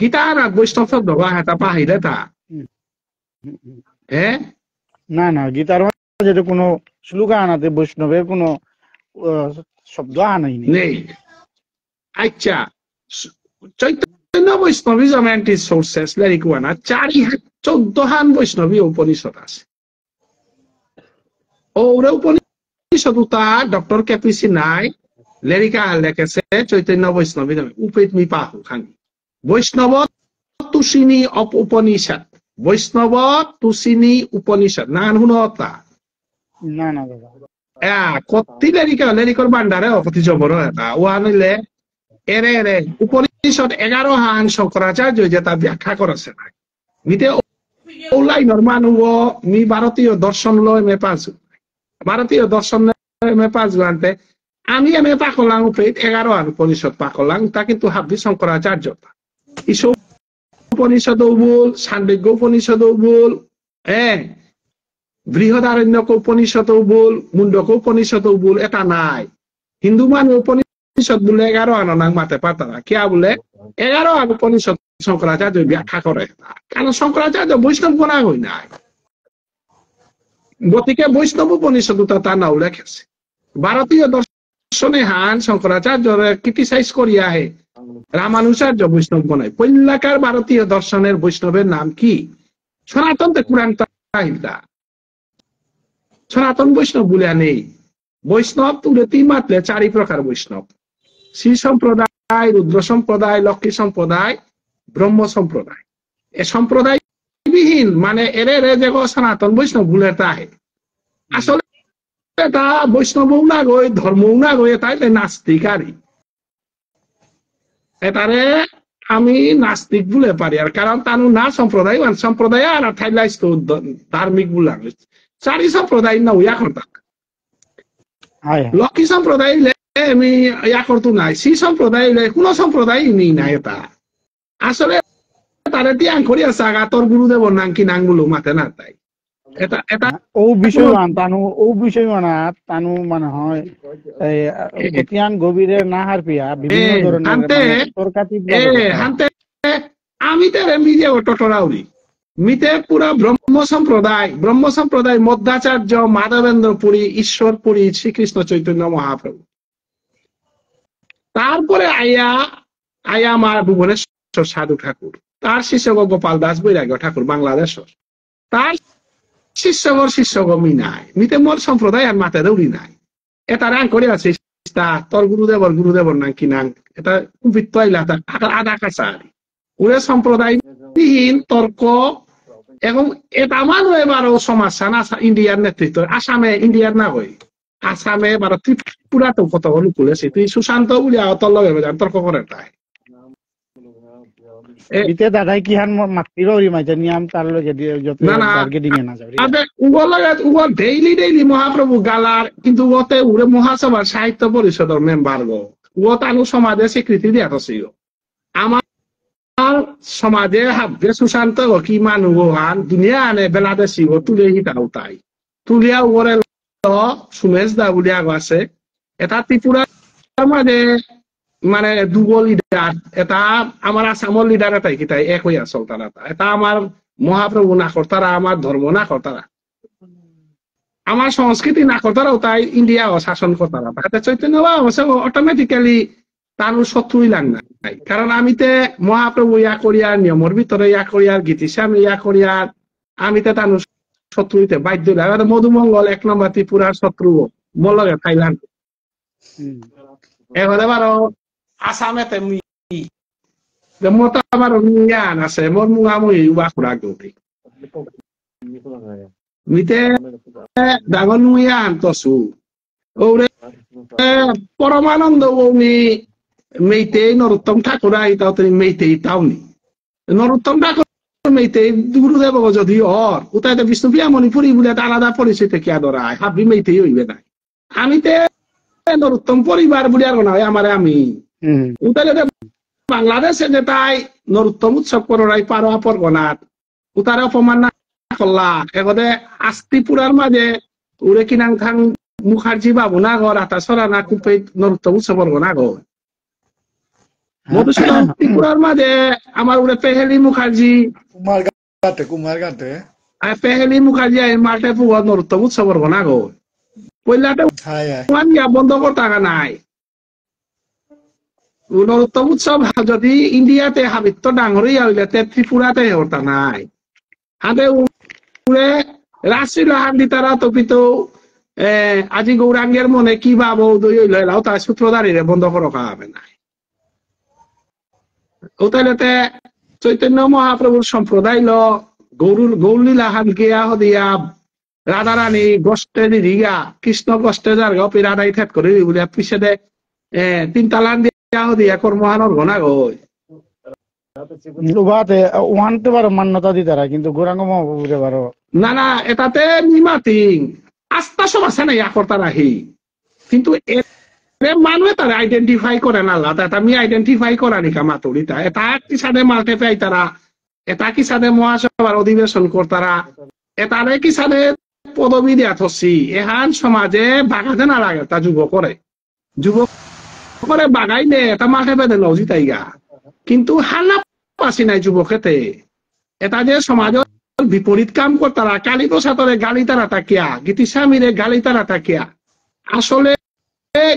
গীতা হানাত বৈষ্ণব শব্দ বা হাতা পাহিলে তা হ্যাঁ না গীতার যেটা কোনো শ্লোকা আনাতে বৈষ্ণবের কোনো শব্দ আনাই নেই আচ্ছা চৈতন্য বৈষ্ণবিজম অ্যান্ড ইটস সোর্সেস লেরিকুয়ানা 14 বৈষ্ণবী উপনিষদ আছে। ওরে উপনিষদ তার ডক্টর কেপিসি নাই লেরিকা লেখেছে চৈতন্য বৈষ্ণবী নামে উপেত মি পাহু খানি বৈষ্ণব তুসিনী উপনিষদ বৈষ্ণব তুসিনী উপনিষদ নান হুনতা না না দাদা কত্তি লেরিকর বান্ডারে অপতি জবর এটা ও আনিলে এরে এরে উপনিষদ 11 হান শঙ্করাচার্য যেটা ব্যাখ্যা করেছে না মিতে লাইনর মানুষ মি ভারতীয় দর্শন লয় মে পাঁচ ভারতীয় দর্শন মে পাঁচ আনতে আমি এম এ পাকলাং উপেত 11 হান উপনিষদ পাকলাং তা কিন্তু হাবি শঙ্করাচার্য ইসব উপনিষদ বল সান্দিগ্য উপনিষদ বল বৃহদারণ্যক উপনিষদ বল মুন্ডক উপনিষদ বল এটা নাই হিন্দু মানুষ উপনিষদ বলে 11 হান নাং মাতে পাতারা কিয়া বলে 11 হান উপনিষদ শঙ্করাচার্য ব্যাখ্যা করে কারণ শঙ্করাচার্য বৈষ্ণব গোনা হই নাই গতিকে বৈষ্ণব উপনিষদ তার নাও লেখেছে ভারতীয় দর্শনে হান শঙ্করাচার্য ক্রিটিসাইজ করিয়া হে রামানুচার্য বৈষ্ণব বনায় পল্লাকার ভারতীয় দর্শনের বৈষ্ণবের নাম কি সনাতন কুরআন তাহিদা সনাতন বৈষ্ণব বলে নেই বৈষ্ণব তুলে 3 মাত্রে 4 প্রকার বৈষ্ণব শ্রী সম্প্রদায় রুদ্র সম্প্রদায় লক্ষ্মী সম্প্রদায় ব্রহ্ম সম্প্রদায় এ সম্প্রদায় বিহীন মানে এরে যে সনাতন বৈষ্ণব বলে তাহে আসলে এটা বৈষ্ণব না গই ধর্ম না গই তাই নাস্তিকারী এটারে আমি নাস্তিক বলে পারি আর কারণ তানু না সম্প্রদায় আর থাইলাইস তো ধার্মিক বলে 4 সম্প্রদায় না ইয়া করতা লক্ষ্মী সম্প্রদায় আমি ইয়া করতো নাই শ্রী সম্প্রদায় কোন সম্প্রদায় নি না এটা আসলে তারে তিয়াং করিয়া সাগা তোর গুরুদেবর নাম কি নাম গুলো মাতে না তাই এটা এটা ও বিষয় তানু মানে হয় তিয়ান গভীরের নাহার পিয়া বিভিন্ন ধরনের তরকাতি আমি তারে মিজে টটরাউরি মিতে পুরা ব্রহ্ম সম্প্রদায় মধ্যাচার্য মাধবেন্দ্র পুরী ঈশ্বরপুরী শ্রীকৃষ্ণ চৈতন্য মহাপ্রভু তারপরে আয়া আমার ভুবনেশ্বর সাধু ঠাকুর তার শিষ্যগ গোপাল দাস বৈরাগ্য ঠাকুর বাংলাদেশের তার শিষ্যগ মি নাই মিতে মোর সম্প্রদায় আর মাতে দৌড়ি নাই এটা রাং করে আছে তোর গুরুদেবর নাম কি নাম এটা আধা কাছারি ওরে সম্প্রদায় বিহীন তর্ক এবং এটা মানুষ এবারও সমস্যা না ইন্ডিয়ার নেতৃত্ব আসামে ইন্ডিয়ার না হই আসামে এবার ত্রিপুরা তো কত অনুকূল আছে তুই সুশান্ত বলি তোর লগে তর্ক করে তাই দাদাই কি হান মাতির মাইতে নিয়ম তার লগে যত টার্গেটিং এ না যাবে আবে উগল ডেইলি মহাপ্রভু গালার কিন্তু ওতে উরে মহাসভার সাহিত্য পরিষদের মেম্বার গো ও তানু সমাজে স্বীকৃতি দিয়া তছিল আমার সমাজে হাববে সুশান্ত কি মানুষ হান দুনিয়া আনে বেলাদেশি গো তুলে হিটাও তাই তুলিয়া ওরে সুমেশ দা বলিয়া আছে এটা ত্রিপুরার মাঝে মানে দুগো লিডার এটা আমার আসামর লিডার এটাই কি তাই একই আসল তারা এটা আমার মহাপ্রভু না করতারা আমার ধর্ম না করতারা আমার সংস্কৃতি না করতারাও তাই ইন্ডিয়া শাসন করতারা তাতে চৈতন্য অটোমেটিক্যালি তার শত্রুই লাগ নাই কারণ আমিতে মহাপ্রভু ইয়া করিয়ার নিয়মর ভিতরে ইয়া করিয়ার গীতিস্বামী ইয়া করিয়ার আমিতে তার শত্রুইতে বাধ্য লাগে মধুমঙ্গল 1 নম্বর ত্রিপুরার শত্রু মলগে থাইল্যান্ড এবারে বারো আসামেতে মোটা আমার জ্ঞান আছে মোর মুঙামুই উবা খুৰা গৌতি মিতে ডাঙৰ জ্ঞান তসু ওরে পরমানন্দ বৌনি মেইতে নরোত্তম ঠাকুর আইতাও তুমি মেইতেই তাওনি নরোত্তম ঠাকুর মেইতেই গুরুদেব যদি অর উতাইতে বিষ্ণুপ্রিয়া মণিপুরী বলে আলাদা পরিচয় কিয়া ধরায় হাবি মেইতেই হইবে না আমিতে নরোত্তম পরিবার বলি আর না আমার আমি উতাইলে বাংলাদেশে যে তাই নরোত্তম উৎসব করাই পারো পরগনাত উতারে অপমান না করলা এগদে আস্তিপুরার মাঝে উড়ে কিনাং থাং মুখার্জি বাবু না গর আতা সরা না কুপে নরোত্তম উৎসব পরগনা গো মধুসূদন ত্রিপুরার মাঝে আমার উড়ে পেহেলি মুখার্জি কুমারঘাটে পেহেলি মুখার্জি মাঠে পুয়া নরোত্তম উৎসব পরগনা গো পয়লাতে বন্ধ করতে নাই নরোত্তম উৎসব যদি ইন্ডিয়াতে হাবিত্য ডাঙরই হইলে ত্রিপুরাতে হতা নাই হাতে উড়ে রাশিল হান্দি তারা তপিত আজি গৌরাঙ্গের মনে কি ভাবো দই লইলাও তার সূত্রধারীরে বন্ধ করে রখা হবে না। ওতাইলেতে চৈতন্য মহাপ্রভুর সম্প্রদায় গৌরলীলা হান গিয়া হদিয়া রাধা রানী গষ্টে দিঘা কৃষ্ণ গষ্টে যার গপি রাধাই ঠেট করে বলে পিছে দে তিনতালান দিয়া হদিয়া কর্মহানর ঘনা গই উহাতে ওহানতে পারো মান্যতা দিতারা কিন্তু গৌরাঙ্গ মহাপ্রভুরে পারো না না এটাতে নিমাতিং আস্থা সব আছে না ইয়া করতার আহি কিন্তু মানুহে তারা আইডেন্টিফাই করে না আল্লাহ এটা আমি আইডেন্টিফাই করা নিকা মাতুরিতা এটা কি সাথে মাল্টে পাই তারা এটা কি সাথে মহাসভার অধিবেশন করতারা এটারে কি সাথে পদবী দিয়া থসি এহান সমাজে বাগাতে না লাগে তা যুবক করে বাগাই নে এটা মাঠে পেতে নজিতাইগা কিন্তু হাল্লা পাসি নাই যুবকেতে এটা যে সমাজের বিপরীত কাম করতারা কালী প্রসাদরে গালি তারা তাকিয়া গীতিস্বামীরে গালি তারা তাকিয়া আসলে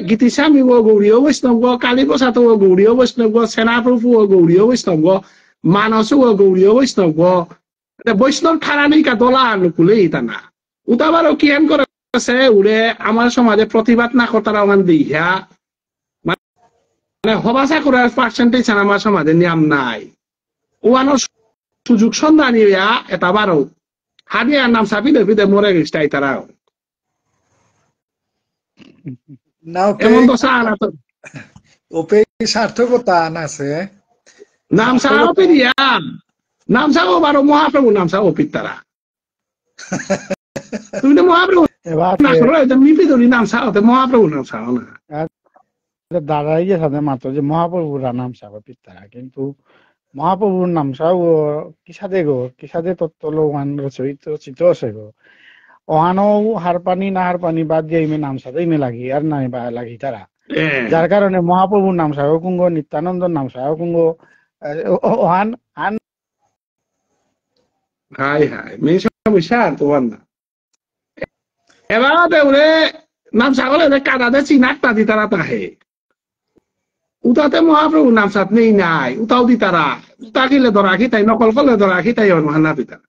গীতিস্বামী ও গৌরীয় বৈষ্ণব কালী প্রসাদ ও গৌরীয় বৈষ্ণব সেনাপ্রভু ও গৌরীয় বৈষ্ণব মানস ও গৌরীয় বৈষ্ণব বৈষ্ণব ঠারানিকা দলা অনুকূলে ইতা না উতাবারও কি এন করেছে উড়ে আমার সমাজে প্রতিবাদ না করতারা ওখান দিয়া মানে হবাসা করার পার্সেন্টেজ আমার সমাজে নিয়ম নাই ওয়ানোর সুযোগ সন্ধান এটা বারো হাদিয়ার নাম সাপিদে পিদে মরে গেছে তারাও এমন দশা আনা তো ওপে সার্থকতা আনাছে নাম সারা ওপি দিয়া নাম সাও বারো মহাপ্রভু নাম সাও ওপিত তারা তুমি তো মহাপ্রভু না করো এটা মিপি ধরি নাম সাও মহাপ্রভু নাম সাও না দাদাই যে সাথে মাত্র যে মহাপ্রভুর নাম সাও পিতারা কিন্তু মহাপ্রভুর নাম সাও কিসাদে তত্ত্ব ওয়ান রচিত আছে গো ওহানো হার পানি না হার পানি বাদ দিয়ে ইমে নাম সাথে ইমে লাগি আর নাই লাগি তারা যার কারণে মহাপ্রভুর নাম সাহ কুঙ্গ নিত্যানন্দর নাম সাহ কুঙ্গ ওহান আন হাই হাই মিশা তোমার না এবার দেউরে নাম সাগলে কাদাতে চিনাকটা দি তারা তাহে উতাতে মহাপ্রভুর নাম সাথ নেই নাই উতাও দি তারা উতা গিলে ধরা খিতাই নকল করলে ধরা খিতাই মহানা দি তারা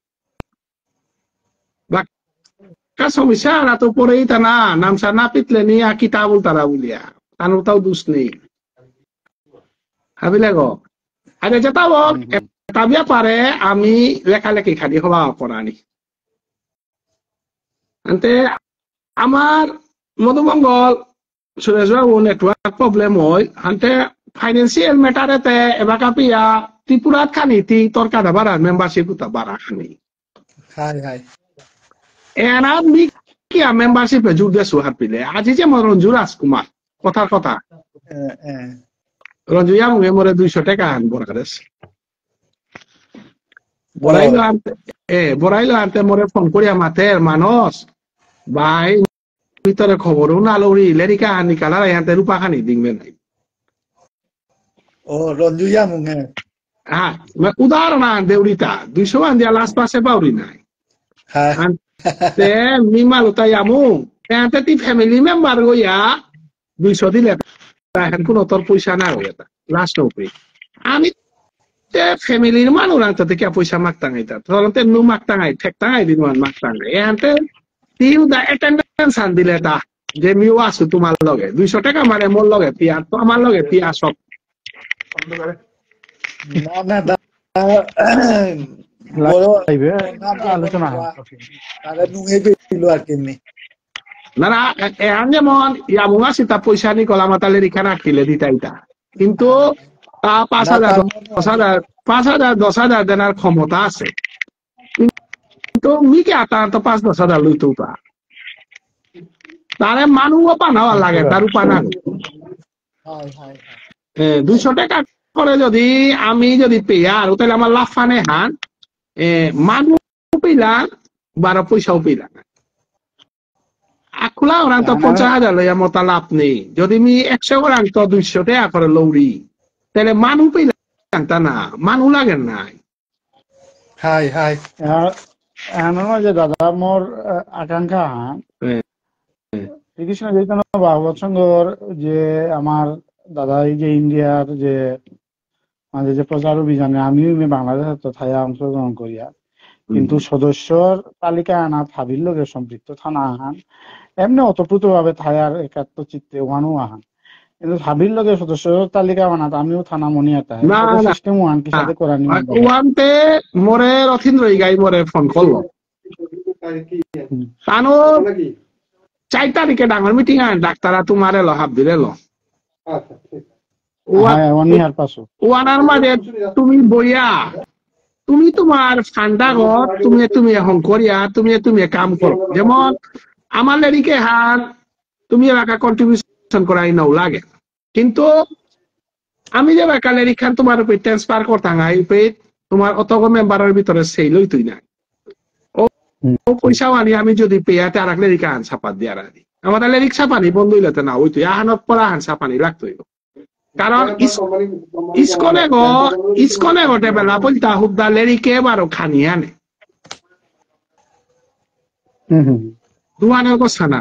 সমস্যা আর তো পরেই তা না নামসা না পিতলে নিয়ে কিতাবুল তারা বলিয়া তাও দুষ নেই ভাবিলে গো আরে যেটা হোক এটা ব্যাপারে আমি লেখালেখি খালি হওয়া করানি আনতে আমার মধুমঙ্গল সুরেশবাবু নেটওয়ার্ক প্রবলেম হয় আনতে ফাইন্যান্সিয়াল ম্যাটারেতে এবার কাপিয়া ত্রিপুরাত খানিতি তরকা দাবার মেম্বারশিপ বাড়া খানি এনার মি কি মেম্বারশিপে জোর দিয়ে সুহার পিলে আজি যে মর রঞ্জু রাজকুমার কথার কথা রঞ্জু ইয়ামুঙে মরে 200 টাকা আন বরাকারেস বরাইলো আনতে মরে ফোন করিয়া মাতের মানস ভাই ভিতরে খবরও না লড়ি লেরিকা আনি কালার এহাতে রূপা খানি দিংবে নাই ও রঞ্জু ইয়ামুঙে হ্যাঁ উদাহরণ আন দেউরিতা 200 আন দিয়া লাস্ট পাশে পাউরি নাই হ্যাঁ mi malu tayamu এতে তি ফ্যামিলি মেম্বার গইয়া 200 দিলে এখন কোন তোর পয়সা না হইয়া লাস্ট উপরে আমি তে ফ্যামিলির মানুষ আনতে থেকে পয়সা মাগতাং আইতা তরতে নু মাগতাং আই ঠেকতাং আই দিন মাগতাং এতে তিউ দা অ্যাটেন্ডেন্স আন দিলে তা যে মিও আসু তোমার লগে 200 টাকা মানে মোর লগে পিয়া তো আমার লগে পিয়া সব না না আলোচনা না না এখন যেমন ইয়ামুঙা সীতা পয়সা নি কলা মাতালে রিখা রাখিলে দিতাইতা কিন্তু তা 5,000 10,000 দেনার ক্ষমতা আছে কিন্তু মিকে আতা তো 5-10,000 লইতো তা তারে মানুষও পানাওয়া লাগে তার উপানা 200 টাকা করে যদি আমি যদি পেয়ার তাহলে আমার লাভ ফানে হান মানুষ পেলাম 12 পয়সাও পেলাম আখুলা ওরান তো 50,000 লইয়া মতা লাভ নেই যদি আমি 100 ওরান তো 200 টাকা করে লৌড়ি তাহলে মানুষ পেলাম তা না মানুষ লাগে নাই হাই হাই যে দাদা মোর আকাঙ্ক্ষা শ্রীকৃষ্ণ চৈতন্য ভাগবত সংঘর যে আমার দাদা এই যে ইন্ডিয়ার যে মাঝে যে প্রচার অভিযানে আমিও বাংলাদেশের তথায় অংশগ্রহণ করিয়া কিন্তু সদস্যর তালিকা আনা হাবির লগে সম্পৃক্ত থানা আহান এমনি অতপ্রুত ভাবে থায়ার একাত্ম চিত্তে ওয়ানও আহান কিন্তু হাবির লগে সদস্য তালিকা বানাত আমিও থানা মনি আতা না না সিস্টেম ওয়ান কি সাথে করা নিয়ম ওয়ানতে মোরে রথীন্দ্র গাই মোরে ফোন করলো তানো 4 তারিখে ডাঙর মিটিং আন ডাক্তারা তোমার এলো হাব দিলে এলো ওয়ানার মাঝে তুমি বইয়া তুমি তোমার ফান্ডা ঘর তুমি এখন করিয়া তুমি কাম করো যেমন আমার লেডিকে হার তুমি এলাকা কন্ট্রিবিউশন করাই নাও লাগে কিন্তু আমি যে এলাকা লেডি খান তোমার উপরে ট্রান্সফার করতাম তোমার অত মেম্বারের ভিতরে সেই লই তুই না ও পয়সাও আনি আমি যদি পেয়াতে আর এক লেডিকে আন ছাপাত দিয়ে আনি আমাদের লেডিক ছাপানি বন্ধ হইলে না ওই তুই আহানত পর আহান ছাপানি লাগতোই কারণ ইসকনে ঘটে বেলা পলতা হুদ্দা লেরিকে বারো খানি আনে দুয়ানের কথা না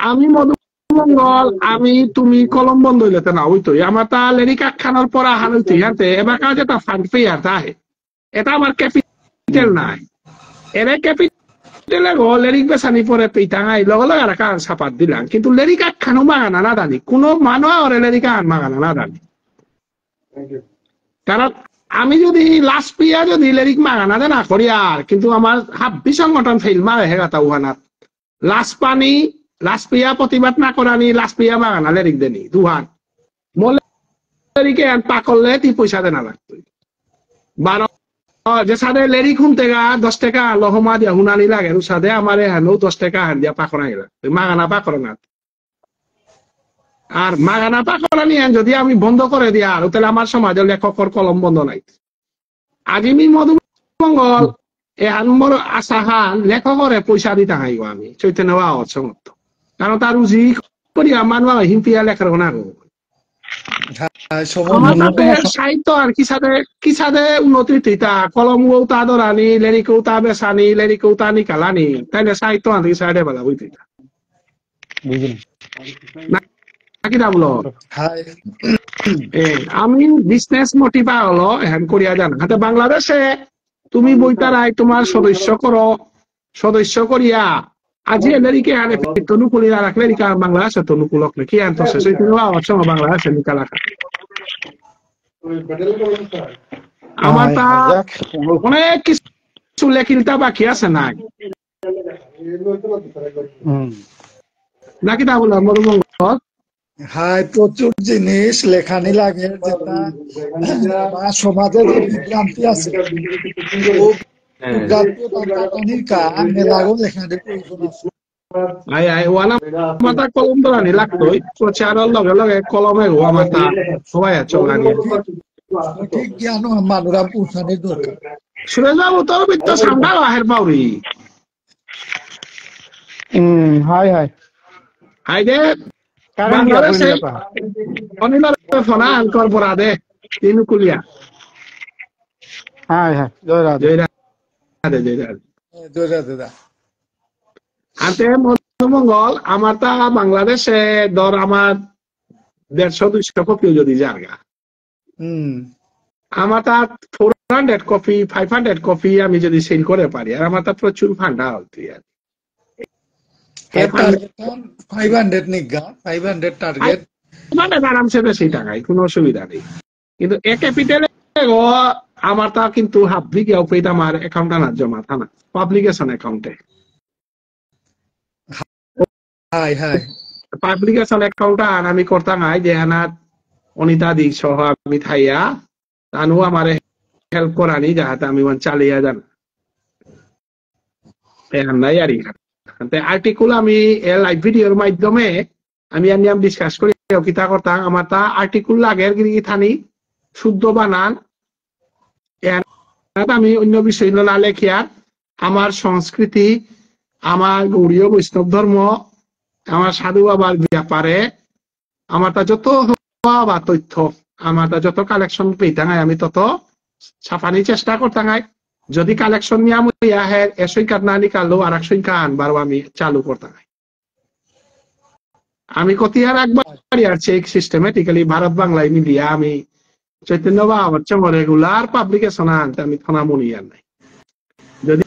আমি মধুমঙ্গল আমি তুমি কলম বন্ধ হইলে না ওই তো আমার তা লেরিকা খানোর পর আহান হইতে হাতে এবার কাজ এটা ফান্ড পেয়ার তাহে এটা আমার ক্যাপিটাল নাই এর ক্যাপিটালে গো লেরিক বেসানি পরে পেইতাঙাই লগে লগে আর কান ছাপাত দিলাম কিন্তু লেরিকা খানো মাগানা না জানি কোনো মানুষ ওরে লেরিকা আন মাগানা না জানি কারণ আমি যদি লাস্ট পিয়া যদি লেরিক মাগানা দে না করি আর কিন্তু আমার হাব্বি সংগঠন ফেল মারে হেগাতা উহানাত লাস্ট পিয়া প্রতিবাদ না করানি লাস্ট পিয়া মাগানা লেরিক দেনি দুহান মলে লেরিকে আন পা করলে তুই পয়সা দেনা লাগতো 12 যে সাদে লেরি খুনতে গা 10 টাকা লহমা দিয়া হুনানি লাগে সাদে আমারে হানো 10 টাকা হান দিয়া পাকড়া গেল মাগানা পাকড়া না আর মাগানা পাকড়া নিয়ে যদি আমি বন্ধ করে দিয়া আর তাহলে আমার সমাজের লেখকর কলম বন্ধ নাই আজিমি মধুমঙ্গল এ হানমর আশাহান লেখকরে পয়সা দিতে হাইব আমি চৈতন্য বাবদ সমর্থ কারণ তার উজি করিয়া মানুষ হিমপিয়া লেখার না সাহিত্য আর কি সাথে উন্নতি তা কলম তা ধরানি লেরিকেও তা বেসানি লেরিকেও তা নিকালানি তাইলে সাহিত্য আর কি সাইডে বেলা বুঝতে নাকি না বলো আমি বিজনেস মোটিভা হলো এখন করিয়া জানা হাতে বাংলাদেশে তুমি বইতারাই তোমার সদস্য করিয়া আজি লেরিকে আনে তনুকুলি আর লেরিকা বাংলাদেশে তনুকুলক নাকি আনতো সেই তুমি বাংলাদেশে নিকালা আমার তা অনেক কিছু লেখিলতা বাকি আছে না নাকি তা বললাম মধুমঙ্গল হাই প্রচুর জিনিস লেখানি লাগে যেটা সমাজের যে বিভ্রান্তি আছে মাথা কলম ধরানি লাগতোই প্রচারের লগে লগে কলমে হওয়া মাথা সবাই চলানি ঠিক জ্ঞান মানুরা পৌঁছানোর দরকার সুরেশ বাবু তোর বিত্ত সামনা আহের পাউরি হাই হাই হাই দে বাংলাদেশে অনিলার ফোনা আনকর পরা দে তিনু কুলিয়া হাই হাই জয় রাধে আনতে মধুমঙ্গল আমার তা বাংলাদেশে ধর আমার 150-200 কপি যদি জায়গা আমার তা 400 কপি 500 কপি আমি যদি সেল করে পারি আর আমার তা প্রচুর ফান্ডা হচ্ছে আর 500 নিগা 500 টার্গেট মানে আরামসে বেশি টাকায় কোনো অসুবিধা নেই কিন্তু এ ক্যাপিটালে আমার তা কিন্তু হাফ বিঘা উপরে আমার অ্যাকাউন্ট আনার জমা থানা পাবলিকেশন অ্যাকাউন্টে পাবলিকেশন অ্যাকাউন্ট আর আমি করতাম যে হানাত অনিতা দিক সহ আমি থাইয়া তানু আমারে হেল্প করানি যাহাতে আমি চালিয়ে যান নাই আর আর্টিকেল আমি লাইভ ভিডিওর মাধ্যমে আমি নিয়ম ডিসকাস করি কিতা করতাম আমার তা আর্টিকেল লাগের গিরি থানি শুদ্ধ বানান আমি অন্য বিষয় না লেখিয়া আমার সংস্কৃতি আমার গৌড়ীয় বৈষ্ণব ধর্ম আমার সাধু বাবার ব্যাপারে আমার তা যত বা তথ্য আমার তা যত কালেকশন পেতাম আমি তত ছাপানি চেষ্টা করতাম যদি কালেকশন নিয়ে আমি সংখ্যা না নিকালো আর এক সংখ্যা আনবার আমি চালু করতাম আমি কতিয়ার একবার আসছে সিস্টেমেটিক্যালি ভারত বাংলায় মিডিয়া আমি চৈতন্য বাবার রেগুলার পাবলিকেশন আনতে আমি থানা মনি আর নাই যদি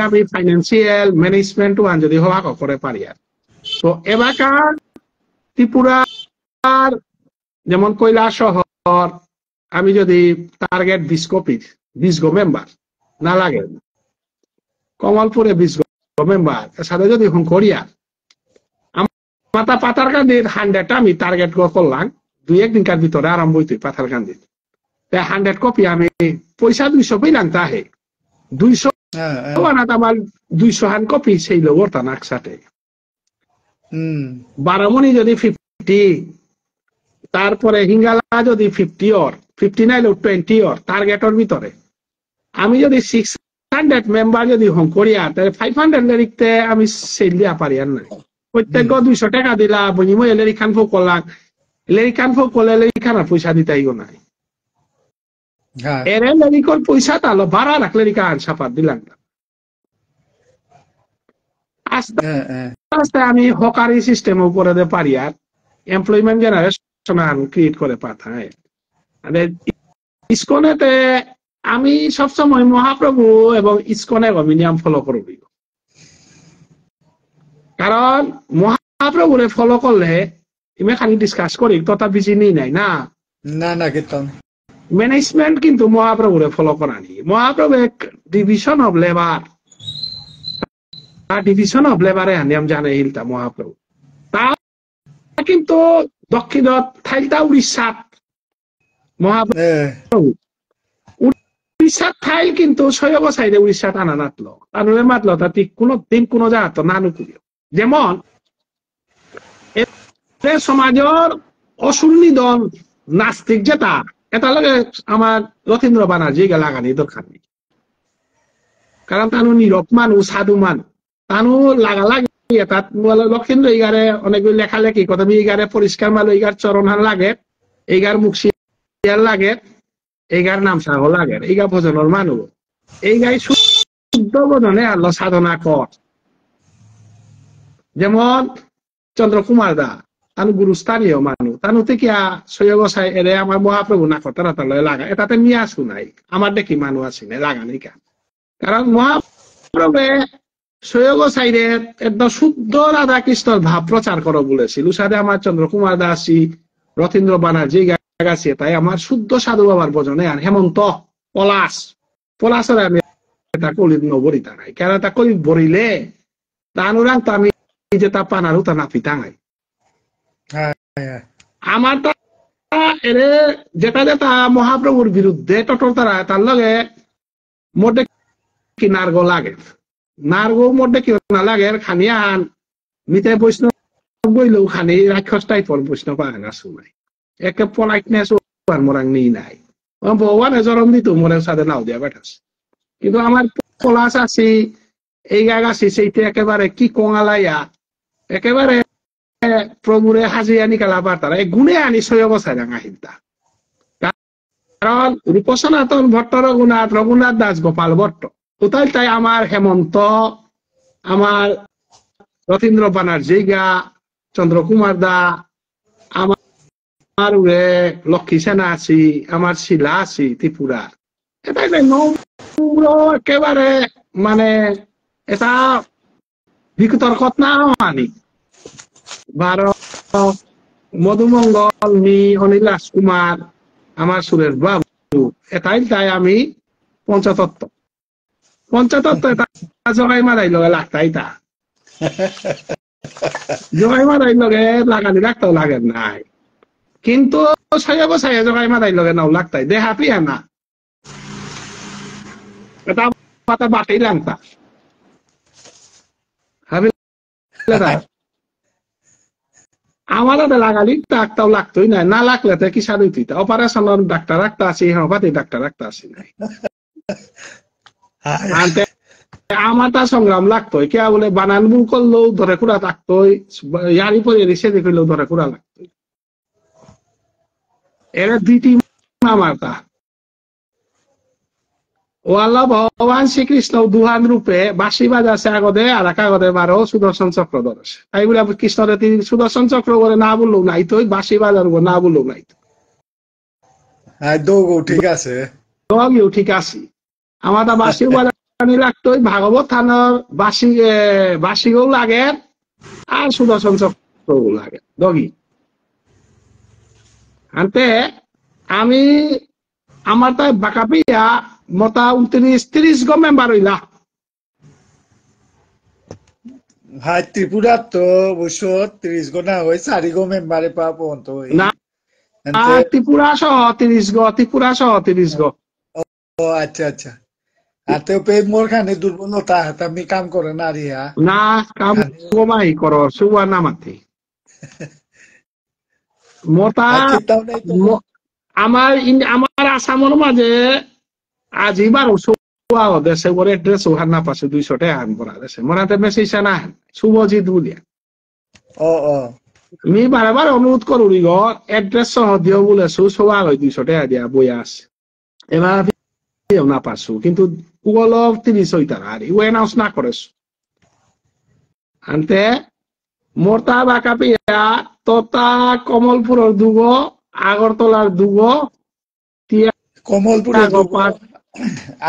আমি ফাইন্যান্সিয়াল ম্যানেজমেন্ট ওয়ান যদি হওয়া করে পারি আর তো এবারকার ত্রিপুরার যেমন কৈলাস শহর আমি যদি টার্গেট 20 কপি 20 গো মেম্বার না লাগে কমলপুরে 20 গো মেম্বার সাথে যদি করিয়া মাথা পাথারকান্দির 100 আমি টার্গেট করলাম 2-1 দিনকার ভিতরে আরম্ভ হইতে পাথারকান্দির 100 কপি আমি পয়সা 200 পেলাম তাহে 200 আনাত আমার 200 হান কপি সেই লোক তা একসাথে বারামণি যদি 50 তারপরে হিঙ্গালা যদি 50 অর 50 নাইলে 20 অর টার্গেটের ভিতরে আমি যদি 600 মেম্বার যদি করিয়া তাহলে 500 লিখতে আমি সেল দিয়া পারি আর নাই প্রত্যেক 200 টাকা দিলা বিনিময়ে লেরিখান ফোক করলাম লেরিখান ফোক করলে লেরিখান আর পয়সা দিতেইও নাই এরে লেরিকর পয়সা তাহলে ভাড়া রাখলে লেরিখান সাপাত দিলাম না আস্তে আস্তে আমি হকারি সিস্টেম উপরে দে পারি আর এমপ্লয়মেন্ট জেনারেশন ক্রিয়েট করে পাঠায় মানে ইসকনেতে আমি সবসময় মহাপ্রভু এবং ইসকনের অমিনিয়াম ফলো করব কারণ মহাপ্রভুরে ফলো করলে ইমে খালি ডিসকাস করি তথা বেশি নি নাই না না না কিন্তু ম্যানেজমেন্ট কিন্তু মহাপ্রভুরে ফলো করা নি মহাপ্রভু এক division of labour division of লেবারে আনিয়াম জানে হিলতা মহাপ্রভু তা কিন্তু দক্ষিণত থাইলতা উড়িষ্যাত মহাপ্রভু উড়িষ্যাত থাইল কিন্তু সয়ব সাইডে উড়িষ্যাত আনা নাতলো তানুরে মাতলো তা ঠিক কোনো দিন কোনো জায়গা নানু করিও যেমন সমাজের অসুন্নিদন নাস্তিক যেটা এটা লাগে আমার রথীন্দ্র ব্যানার্জি লাগানি দরকার নেই কারণ তানু নীরব মানুষ সাধু মানুষ তানু লাগা লাগে তাত লক্ষিন্দ্র ইগারে অনেকগুলি লেখালেখি কথা ইগারে পরিষ্কার মালো ইগার চরণহান লাগে এইগার মুখশিয়ার লাগে এইগার নাম সাহ লাগে এইগা ভজনের মানুষ এই গাই শুদ্ধ ভজনে আল্লাহ সাধনা কর যেমন চন্দ্রকুমার দা তানু গুরুস্থানীয় মানুষ তানু থেকে সৈয়গসাই এরে আমার মহাপ্রভু না কতারা তালে লাগা এটাতে নিয়ে আসু নাই আমার দেখি মানুষ আছে না লাগানি কা কারণ মহাপ্রভু সৈয়গসাইদের একদম শুদ্ধ রাধা কৃষ্ণর ভাব প্রচার করো বলেছিল সাথে আমার চন্দ্রকুমার দাসী রথীন্দ্র ব্যানার্জি গাছি তাই আমার শুদ্ধ সাধু বাবার ভজনে আর হেমন্ত পলাশের আমি এটা কলিত নবরিতা নাই কেন তা কলিত ভরিলে তা অনুরাগ তো আমি যে তা পানারু তা নাপি টাঙাই আমার তা এরে যেটা যেটা মহাপ্রভুর বিরুদ্ধে টটল তারা তার লগে মোটে কি নার্গ লাগে নার্গ মোটে কি না লাগে খানিয়া আন মিতে বৈষ্ণব গইলেও খানি রাক্ষস টাইপর বৈষ্ণব আনা শুনাই একে পলাইটনেস মোরাং নি নাই ভগবানে জরম দিত মোরের সাথে নাও দিয়া বেঠাস কিন্তু আমার পলাশ আছি এই গাছ আছি সেইটা একেবারে কি কঙালাইয়া একেবারে প্রভুরে হাজিয়া নিকালা পারতারা এই গুণে আনি সৈয়গসাই ডাঙা হিলতা কারণ রূপ সনাতন ভট্ট রঘুনাথ দাস গোপাল ভট্ট কোথায় তাই আমার হেমন্ত আমার রথীন্দ্র ব্যানার্জি গা চন্দ্রকুমার দা আমার লক্ষ্মী সেনা আছি আমার শিলা আছি ত্রিপুরা এটা নম্র একেবারে মানে এটা বিতর্কত না মানি মধুমঙ্গল মি অনিল রাজকুমার আমার সুরেশ বাবু এটাই তাই আমি পঞ্চতত্ত্ব এটা জগাই মারাই লগে লাগতাই তা জগাই মারাই লগে লাগানি লাগতেও লাগে নাই কিন্তু সাইয়া জগাই মারাই লগে নাও লাগতাই দেহা পিয়া না এটা মাথা বাটেই লাগতা আমার লাগালি ডাক্তার লাগতোই নাই না লাগলে তো কি সারি তুই অপারেশন ডাক্তার রাখতে আসি হোমিওপ্যাথি ডাক্তার রাখতে আসি নাই আমার তা সংগ্রাম লাগতোই কে বলে বানান ভুল করলেও ধরে কুড়া থাকতোই ইয়ারি পরে সেদিক হইলেও ধরে কুড়া লাগতোই এরা দুইটি আমার তা ও আল্লাহ ভগবান শ্রীকৃষ্ণ দুহান রূপে বাঁশি বাজাছে আগদে আর কাগদে বারো সুদর্শন চক্র ধরেছে তাই বলে কৃষ্ণরে তিনি সুদর্শন চক্র করে না বললেও নাই তো বাঁশি বাজার না বললেও নাই তো ঠিক আছে ঠিক আছে আমার তা বাঁশি বাজার পানি লাগতো ভাগবত থানার বাসিও লাগে আর সুদর্শন চক্র লাগে দগি আনতে আমি আমার তাই বাঁকা পিয়া মতা 29-30 গো মেম্বার হইলা হাই ত্রিপুরা তো অবশ্য 30 গো না হয় 4 গো মেম্বারে পা পর্যন্ত না ত্রিপুরা সহ 30 গো ও আচ্ছা আচ্ছা আতে পে মোর খানে দুর্বলতা আমি কাম করে না রিয়া না কাম কমাই করো সুয়া নামাতে মতা আমার আসামের মাঝে আজি 1200 দেশে ওর এড্রেস ওহার না পাশে 200 টাকা আন করা দেশে মরাতে মেসেজ না শুভজিৎ বলিয়া আমি বারবার অনুরোধ করুরি গো এড্রেস সহ দিও বলে সোয়া হয় 200 টাকা দিয়া বই আছে এবার না পারছো কিন্তু গুগল 30 হইতার আর ও অ্যানাউন্স না করেছ আনতে মোরতা বাঁকা পিয়া তোতা কমলপুরের দুগো আগরতলার দুগো কমলপুরের দুগো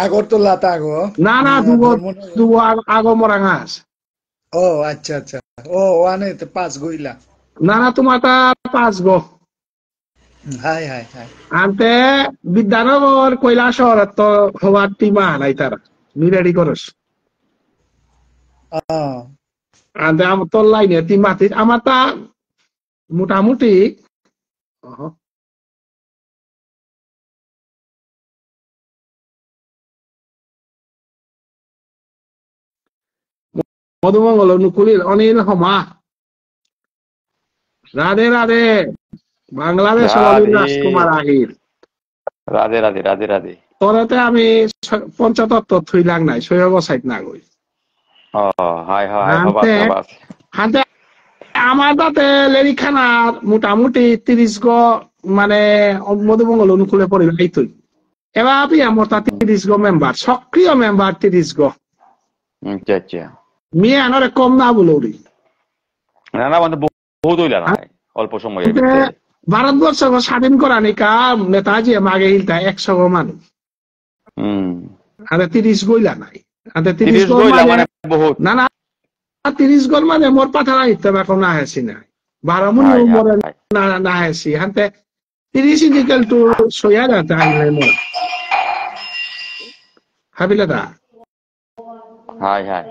আগরতলা তাগো না দুগো আগো মরাঙ্গা আছে ও আচ্ছা আচ্ছা ও ওয়ানে 5 গইলা না তোমার তা 5 গো হাই হাই হাই আনতে বিদ্যানগর কৈলাসহর তো হওয়ার টিমা নাই তারা রেডি করস আনতে আমার তোর লাইনে টিমাতি আমার তা মোটামুটি মধুমঙ্গল অনুকূলীর অনিল হমা রাধে রাধে বাংলাদেশ রাজকুমার আহির রাধে রাধে রাধে রাধে তোরাতে আমি পঞ্চতত্ত্ব থুইলাং নাই সৈয়ব সাইড না গই হাতে আমার তাতে লেরিখানার মোটামুটি 30 গো মানে মধুমঙ্গল অনুকূলে পরিবাই তুই এবার আপনি আমার তা 30 গো মেম্বার সক্রিয় মেম্বার 30 গো মেয়ে আনারে কম না বলি না মানে বহুত হইলা না অল্প সময় ভারতবর্ষ স্বাধীন করা নিকা নেতাজি মাগে হিলতা 100 গো মানুষ আরে 30 গইলা নাই আরে 30 গো মানে বহুত না 30 গো মানে মোর পাথারা হিতে এখন না হেসি নাই 12 মন মোর না হেসি হাতে 30 ইকুয়াল টু 6000 তাইলে মোর হাবিলা দা হাই হাই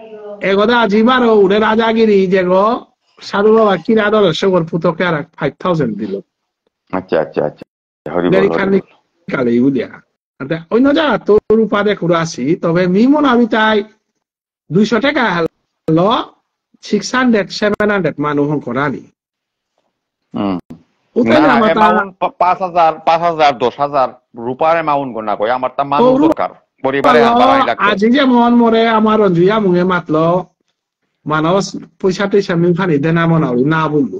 এগোদা আজিবার ওরে রাজাগিরি যে গো সাধু বাবা কিরা দর্শক ওর পুতকে আর 5000 দিল আচ্ছা আচ্ছা আচ্ছা কালে ইউলিয়া অন্য জায়গা তোর উপাদে কুড়াছি তবে মিমন আমি তাই 200 টাকা হলো 600-700 মানুষ করানি 5,000 10,000 রূপার এমাউন্ট গণনা কই আমার তা মানুষ দরকার পরিবারে আজি যেমন মরে আমার রঞ্জুয়া মুঙে মাতলো মানুষ পয়সা টয়সা আমি ফানি দেনা মনাও না বললো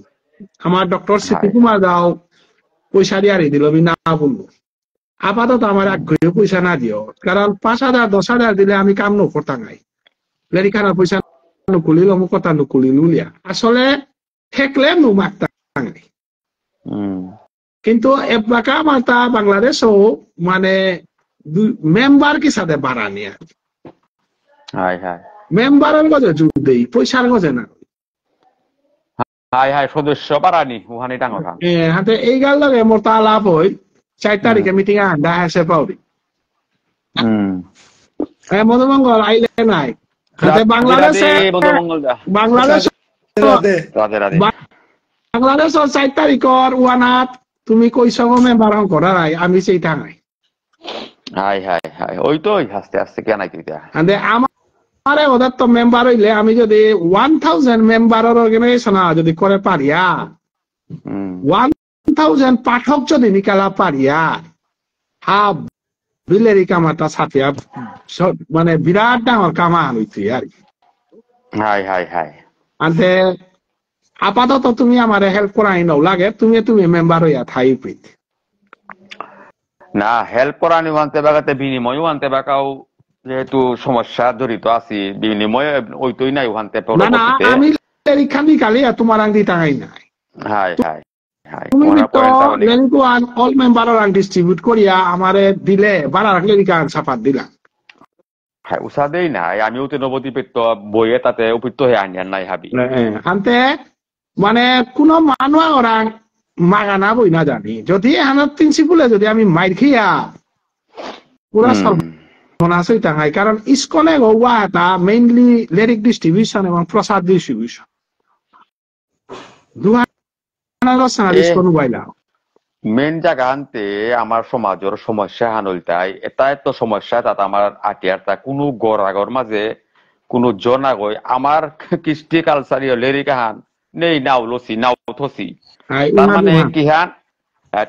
আমার ডক্টর সিপি কুমার দাও পয়সা দিয়ে দিল আমি না বললো আপাতত আমার আগ্রহ পয়সা না দিও কারণ 5,000-10,000 দিলে আমি কাম নকরতাম নাই লেরিখানা পয়সা নুকুলিল অমুক কথা নুকুলিল উলিয়া আসলে ঠেকলে নুমাকতাম নাই কিন্তু এবাকা আমার তা বাংলাদেশও মানে মেম্বার কি সাথে বাড়ানি আর মেম্বারের গজে জোর দেই পয়সার গজে না সদস্য বাড়ানি ওখানে ডাঙর হাতে এই গাল লাগে মোর তা লাভ হই 4 তারিখে মিটিং আন্দা হেসে পাউরি মধুমঙ্গল আইলে নাই হাতে বাংলাদেশে বাংলাদেশের 4 তারিখর ওয়ানাত তুমি কইছ মেম্বার করা নাই আমি সেইটা নাই ওই তো আস্তে আস্তে কেন আমার ওদের তো মেম্বার হইলে আমি যদি 1000 মেম্বারের অর্গানাইজেশন যদি করে পারিয়া 1000 পাঠক যদি নিকালা পারিয়া হাব বিলেরি কামাটা সাথিয়া মানে বিরাট ডাঙর কামা হইতে আর আনতে আপাতত তুমি আমার হেল্প করাই নাও লাগে তুমি মেম্বার হইয়া থাই প্রীত না হেল্প করানি আনতে বাগাতে বিনিময় আনতে বাকাও যেহেতু সমস্যা জড়িত আছি বিনিময় ওইতই নাই ওখানতে না আমি লেরিখানি কালি তোমার আং দিতা নাই তুমি তো লেরিকো অল মেম্বার আং ডিস্ট্রিবিউট করিয়া আমারে দিলে বাড়া রাখলে রিকা সাফাত দিলা হ্যাঁ উষা দেই নাই আমিও তো নবদ্বীপের তো বইয়ে তাতে উপৃত হয়ে আনিয়ার নাই হাবি হান্তে মানে কোন মানুষ ওরা মাগানা বই না জানি যদি এখানে প্রিন্সিপালে যদি আমি মাইর খিয়া পুরা সর্বনাশ হইতে হয় কারণ ইসকনে গোয়া এটা মেইনলি লিরিক ডিস্ট্রিবিউশন এবং প্রসাদ ডিস্ট্রিবিউশন ইসকন বাইলা মেন জায়গা আনতে আমার সমাজের সমস্যা হানলতাই এটা তো সমস্যা তাতে আমার আটিয়ারটা কোনো গড়াগর মাঝে কোনো জনাগই আমার কৃষ্টি কালচারীয় লিরিক হান নেই নাও লসি নাও থসি তার মানে কি হান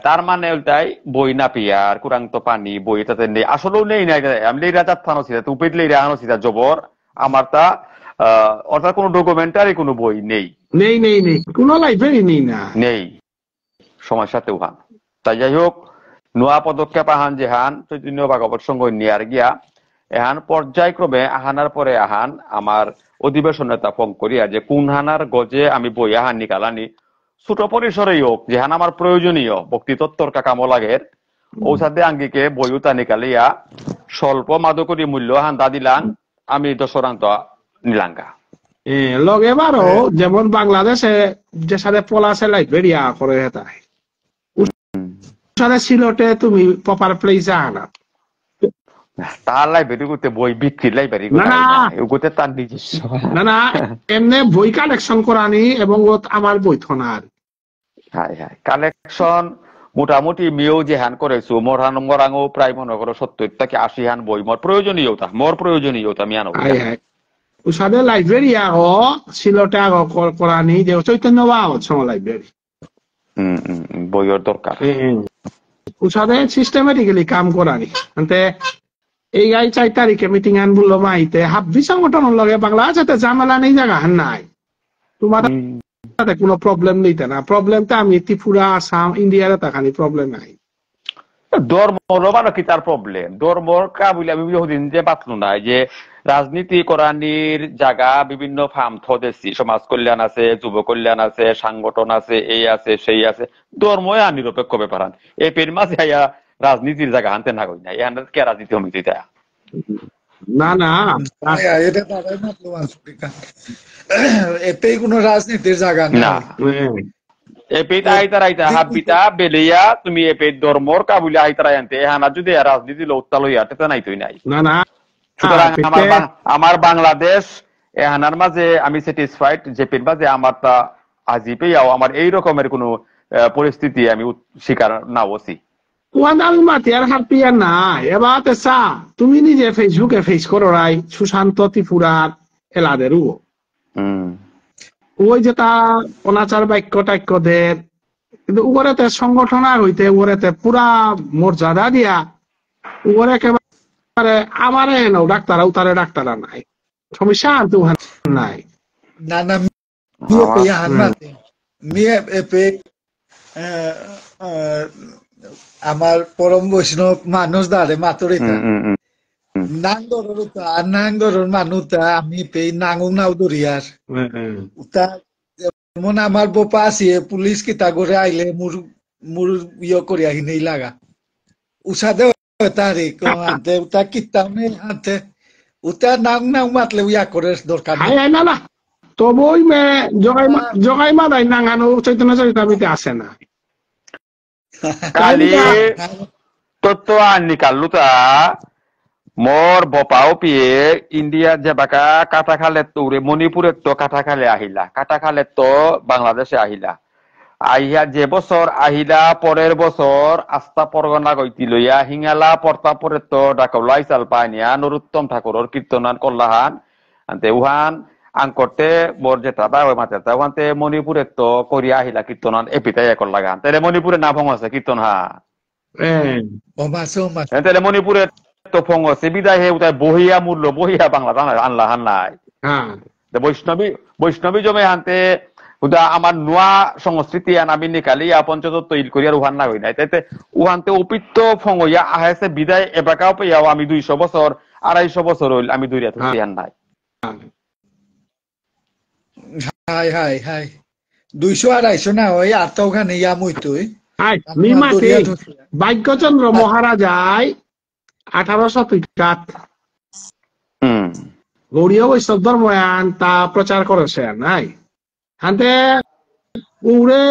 তার মানে ওইটাই বই না পিয়ার কুরাং তো পানি বই তাতে নেই আসলেও নেই নাই আমি লেরা যাত থানো সিধা তুপিত লেরা হানো সিধা জবর আমার তা অর্থাৎ কোনো ডকুমেন্টারি কোনো বই নেই নেই নেই নেই কোনো লাইব্রেরি নেই না নেই সমস্যাতে উহান তাই যাই হোক নোয়া পদক্ষেপ আহান যেহান চৈতন্য ভাগবত সঙ্গ নিয়ার গিয়া এহান পর্যায়ক্রমে আহানার পরে আহান আমার অধিবেশনে তা ফোন করিয়া যে কোন হানার গজে আমি বই আহান নিকালানি ছোট পরিসরেই হোক যেহান আমার প্রয়োজনীয় বক্তিতত্ত্বর কাকামো লাগের ঔষধে আঙ্গিকে বইউতা নিকালিয়া স্বল্প মাদকরী মূল্য হান দা দিলাম আমি দশরান্ত নিলাঙ্গা লগে বারো যেমন বাংলাদেশে যে সাথে পলাশে লাইব্রেরিয়া করে তাই সিলটে তুমি প্রপার প্লেসে আনা তার লাইব্রেরি করতে বই বিক্রি লাইব্রেরি করতে তার নিজস্ব না না এমনি বই কালেকশন করানি এবং আমার বই থনার কালেকশন মোটামুটি মেয়েও যে হান করেছো মোর হান মরাঙও প্রায় মনে করো 70 থেকে 80 হান বই মোর প্রয়োজনীয়তা আমি আনো উসাদে লাইব্রেরি আগো সিলটে আগো করানি যে চৈতন্য বাবদ লাইব্রেরি বইয়ের দরকার উসাদে সিস্টেমেটিক্যালি কাম করানি আনতে এই গাই 4 তারিখে মিটিং আন বললো মাইতে হাব্বি সংগঠনের লগে বাংলাদেশে ঝামেলা নেই জায়গা হান নাই তোমার তাতে কোনো প্রবলেম নেই না প্রবলেমটা আমি ত্রিপুরা আসাম ইন্ডিয়ার তাখানি প্রবলেম নাই ধর্মর মানে কি তার প্রবলেম ধর্মর কা বলে আমি বহুদিন যে বাতলো নাই যে রাজনীতি করানির জায়গা বিভিন্ন ফার্ম থদেছি সমাজ কল্যাণ আছে যুব কল্যাণ আছে সংগঠন আছে এই আছে সেই আছে ধর্মই নিরপেক্ষ ব্যাপার এই পের মাঝে রাজনীতির জায়গা আনতে না কই না এই কে রাজনীতি সমিতি তা না না এটা তারাই মাতলো আফ্রিকা এতেই কোনো রাজনীতির জায়গা না এপিতা আইতারাইতা হাবিতা বেলিয়া তুমি এপি ধর্মর কাবুলে আইতারাই আনতে হানা যদি রাজনীতি লৌত্তা লইয়া তে নাই তুই নাই না না সুতরাং আমার বাংলাদেশ এহানার মাঝে আমি স্যাটিসফাইড যে পেন মাঝে আমার তা আজি পেয়াও আমার এই রকমের কোনো পরিস্থিতি আমি শিকার না হচ্ছি ওয়াদাল মাতিয়ার হারপিয়া না এবার তেসা তুমি নিজে ফেসবুকে ফেস করো রাই সুশান্ত ত্রিপুরার এলাদেরও ওই যে তা অনাচার বাক্য টাক্যদের কিন্তু উপরেতে সংগঠন আর হইতে উপরেতে পুরা মর্যাদা দিয়া উপরে একেবারে আমার এনো ডাক্তার উতারে ডাক্তারা নাই সমস্যা আনতে নাই না না আমার পরম বৈষ্ণব মানুষ দাঁড়ে মাতুরিতা নাঙ্গরের মানুষটা আমি পেই নাঙ্গু নাও দরিয়ার যেমন আমার বোপা আছে পুলিশ কিতা করে আইলে মুর ইয়ে করি আহি নেই লাগা উসাদে তারে আনতে উতা কিতাম নেই আনতে উতা নাং নাং মাতলে ইয়া করে দরকার না না তবু ওই জগাই মাদাই নাঙ্গানো চৈতন্য চরিতামিতে আসে না কালি তত্ত্ব আনি কালু তা মোর বপাও পিয়ে ইন্ডিয়া যে বাকা কাটা খালে তোরে মণিপুরে তো কাটা খালে আহিলা কাটা খালে তো বাংলাদেশে আহিলা আহিয়া যে বছর আহিলা পরের বছর আস্থা পরগনা গইতি লইয়া হিঙালা পর্তাপুরে তো ডাকলাই চাল পাইনিয়া নরোত্তম ঠাকুরের কীর্তনান করলাহান আনতে উহান আংকরতে বোর যেটা বা ওই মাতে ওখানতে মণিপুরে তো করিয়া আহিলা কীর্তনান এপিতাই একর লাগান তাহলে মণিপুরে না ভং আছে কীর্তন হা তাহলে মণিপুরে তো ফং আছে বিদায় হে উতাই বহিয়া মূল্য বহিয়া বাংলা আনলা হান নাই বৈষ্ণবী জমে হানতে উদা আমার নোয়া সংস্কৃতি আনাবি নিকালি পঞ্চতত্ত্ব ইল করিয়ার উহান না হই নাই তাইতে উহানতে উপিত্ত ফংইয়া আহেছে বিদায় এবাকাও পেয়াও আমি 200 বছর 250 বছর হইল আমি দুইরা তুই হান নাই হাই হাই হাই 200 250 না ওই আটটা ওখানে ইয়া মুইতুই ভাগ্যচন্দ্র মহারাজায় 1800 গৌড়ীয় বৈষ্ণব ধর্মায়ন তা প্রচার করেছে নাই হাতে উড়ে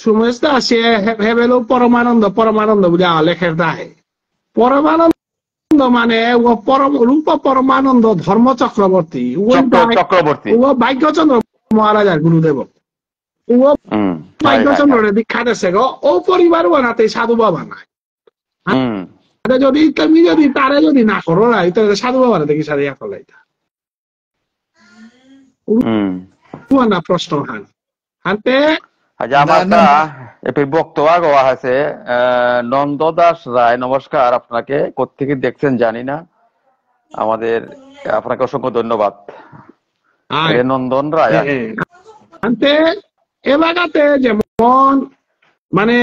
সুমেশটা আছে হেবেলো পরমানন্দ পরমানন্দ বলে লেখের দাহে পরমানন্দ মানে রূপ পরমানন্দ ধর্ম চক্রবর্তী ও ভাগ্যচন্দ্র মহারাজার গুরুদেব ও ভাগ্যচন্দ্র দীক্ষা দিয়েছে গো ও পরিবার বানাতে সাধু বাবা নাই যদি তুমি যদি তারে যদি না করো না তাহলে সাধু বাবার দেখি সাথে ইয়া করলাই না প্রশ্ন হান হাতে বক্তব্য গোয়া আছে নন্দ দাস রায়, নমস্কার, আপনাকে কোত্থেকে দেখছেন জানি না, আমাদের আপনাকে অসংখ্য ধন্যবাদ। নন্দন রায় এলাকাতে যেমন মানে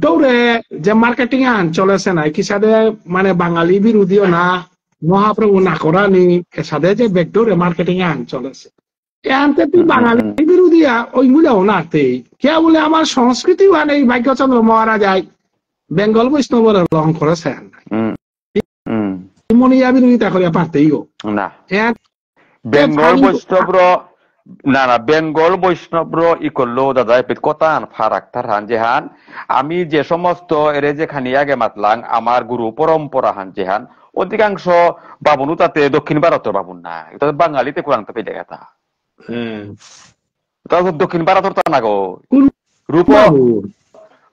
দৌড়ে যে মার্কেটিং আন চলেছে না কি সাথে মানে বাঙালি বিরোধীও না মহাপ্রভু না করানি এর সাথে যে বেকডোরে মার্কেটিং আন চলেছে এতে তুই বাঙালি বিরোধীয়া ওইগুলাও নাতে কে বলে আমার সংস্কৃতি মানে এই ভাগ্যচন্দ্র মহারাজাই বেঙ্গল বৈষ্ণবের লং করেছে মনিয়া বিরোধিতা করিয়া পারতেই গো না বেঙ্গল বৈষ্ণব না বেঙ্গল বৈষ্ণব ই করলো দাদা কথা ফারাক হান যেহান আমি যে সমস্ত এর যে খানি আগে মাতলাং আমার গুরু পরম্পরা হান যেহান অধিকাংশ বাবুনু তাতে দক্ষিণ ভারতের বাবুন না বাঙালিতে কোরআন পেয়ে গেতা দক্ষিণ ভারতের তা না গো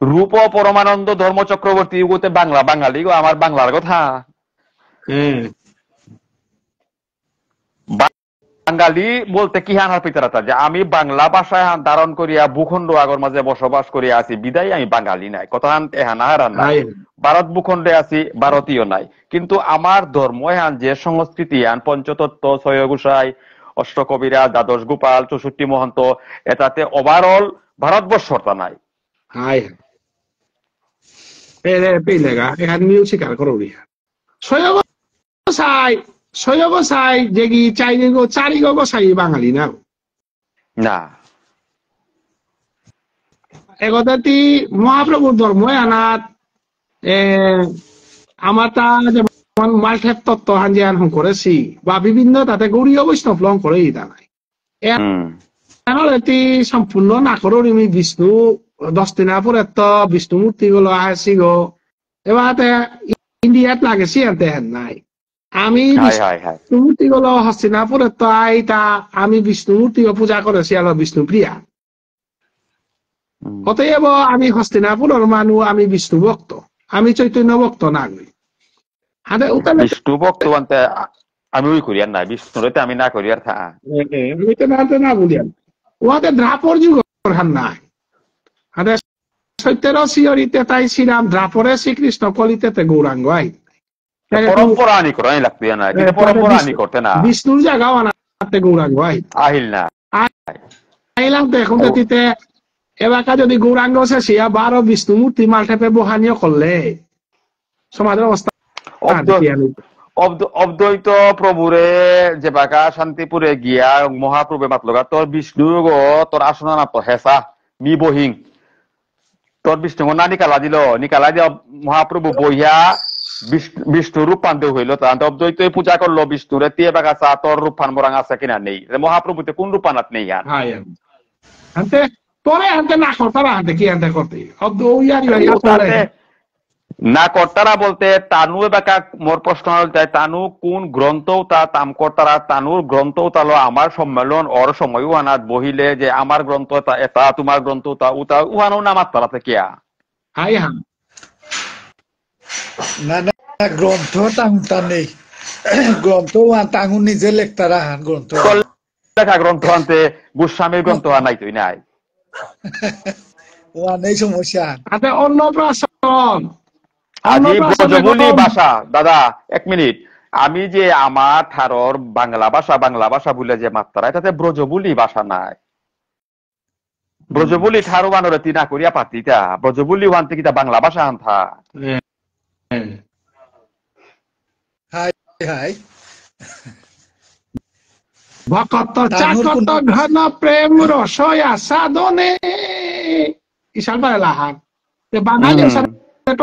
রূপ পরমানন্দ ধর্ম চক্রবর্তী গোতে বাংলা বাঙালি গো আমার বাংলার কথা বাঙালি বলতে কি হানার পিতারা যে আমি বাংলা ভাষায় ধারণ করিয়া ভূখণ্ড আগর মাঝে বসবাস করিয়া আছি বিদায় আমি বাঙালি নাই কথা হানার নাই ভারত ভূখণ্ডে আছি ভারতীয় নাই কিন্তু আমার ধর্ম হান যে সংস্কৃতি হান পঞ্চতত্ত্ব ছয় গোসাই অষ্টকবিরা দ্বাদশ গোপাল 64 মহন্ত এটাতে ওভারঅল ভারতবর্ষটা নাই মিউজিক আর করো ছয় যে কি চারি গোসাই বাঙালি না না একদাতি মহাপ্রভুর ধর্ম আনাত আমার তা যেমন মাল্টেপ তত্ত্ব হাঞ্জিয়ান করেছি বা বিভিন্ন তাতে গৌরীয় বৈষ্ণব লং করে তা নাই এটি সম্পূর্ণ না করো আমি বিষ্ণু 10 দিন পরে তো বিষ্ণু মূর্তি গুলো আসি গো এবার ইন্ডিয়াত লাগেছি এতে হেন নাই আমি বিষ্ণু মূর্তি গুলো হস্তিনাপুরে তো আইতা আমি বিষ্ণু মূর্তি পূজা করেছি আর বিষ্ণু প্রিয়া অতএব আমি হস্তিনাপুরের মানুষ আমি বিষ্ণু ভক্ত আমি চৈতন্য ভক্ত না বিষ্ণু ভক্ত বলতে আমি ওই করি আর না বিষ্ণুরে আমি না করি আর না বলিয়ান ওদের দ্রাপর যুগ নাই সত্যের শিয়রিতে তাই শ্রীরাম দ্রাপরে শ্রীকৃষ্ণ কলিতে গৌরাঙ্গ আই পরম্পরা আনি করে লাগতো না কিন্তু পরম্পরা আনি করতে না বিষ্ণুর জায়গাও আনাতে গৌরাঙ্গ আহিল না আইলাম তো এখন দিতে এলাকা যদি গৌরাঙ্গ শেষে 12 বিষ্ণু মূর্তি মাল্টেপে বহানীয় করলে সমাজের অবস্থা অদ্বৈত প্রভুরে যে বাকা শান্তিপুরে গিয়া মহাপ্রভু মাতলগা তোর বিষ্ণু গো তোর আসনা না তো হেসা মি বহিং তোর বিষ্ণু না নিকালা দিয়ে মহাপ্রভু বইয়া বিষ্ণু রূপান দেও হইলো তাহলে অদ্বৈত পূজা করলো বিষ্ণুরে দিয়ে বাগাছা তোর রূপান মোরাং আছে কিনা নেই মহাপ্রভুতে কোন রূপানাত নেই আর পরে আনতে না করতারা আনতে কি আনতে করতে না কর্তারা বলতে তানু বাকা মোর প্রশ্ন তানু কোন গ্রন্থ তা তাম কর্তারা তানুর গ্রন্থ তালো আমার সম্মেলন ওর সময় উহানাত বহিলে যে আমার গ্রন্থ এটা তোমার গ্রন্থ তা উতা উহানো নামাত তালাতে কিয়া হাই হা না না গ্রন্থ তাঙ্গুতা নেই গ্রন্থ তাঙ্গু নিজে লেখতারা হান গ্রন্থ লেখা গ্রন্থ আনতে গোস্বামীর গ্রন্থ নাই তুই নাই ও নেই সমস্যা আচ্ছা অন্নপ্রাশন আজি ব্রজবুলি ভাষা দাদা 1 মিনিট আমি যে আমার ঠারর বাংলা ভাষা বলে যে মাত্রা এটাতে ব্রজবুলি ভাষা নাই ব্রজবুলি ঠারো বানরে তিনা করিয়া পাতিতা ব্রজবুলি ওয়ান থেকে বাংলা ভাষা আনথা হাই হাই ভকত চাকত ঘন প্রেম রসয়া সাধনে ইশাল বালাহান বাঙালি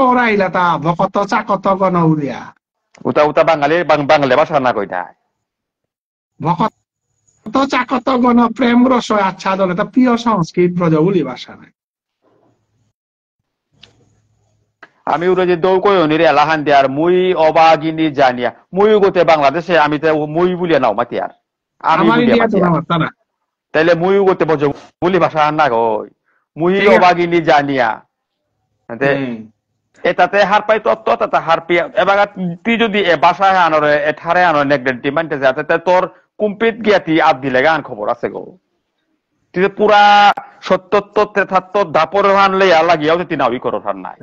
ওরাইলা তা ভকত চাকত গণ উলিয়া উতা বাঙালি বাংলা ভাষা না কইতা ভকত চাকত গণ প্রেম রসয় আচ্ছাদন এটা প্রিয় সংস্কৃত ব্রজবুলি ভাষা নাই আমি ওরা যে দৌকয়নির এলাহান দেয়ার মুই অবাগিনী জানিয়া মুই গোতে বাংলাদেশে আমি তো মুই বলিয়া নাও মাতি আর আমি আমার বলিয়া ইন্ডিয়া মাতি তো আর না তারা তাইলে মুই গোতে ব্রজবুলি ভাষা না গই মুই ঠিক আছে। অবাগিনী জানিয়া এটাতে হার পাই তত্ত্ব তাতে হার পিয়া এবার তুই যদি এ বাসায় আনরে এঠারে আনর নেগডেন্টি মানতে যা তাতে তোর কুম্পিত গিয়াতি আদ দিলে গান খবর আছে গো তুই যে পুরা ৭০ ৭৩ দাপর আনলে লাগিয়াও তুই নাওই করো হার নাই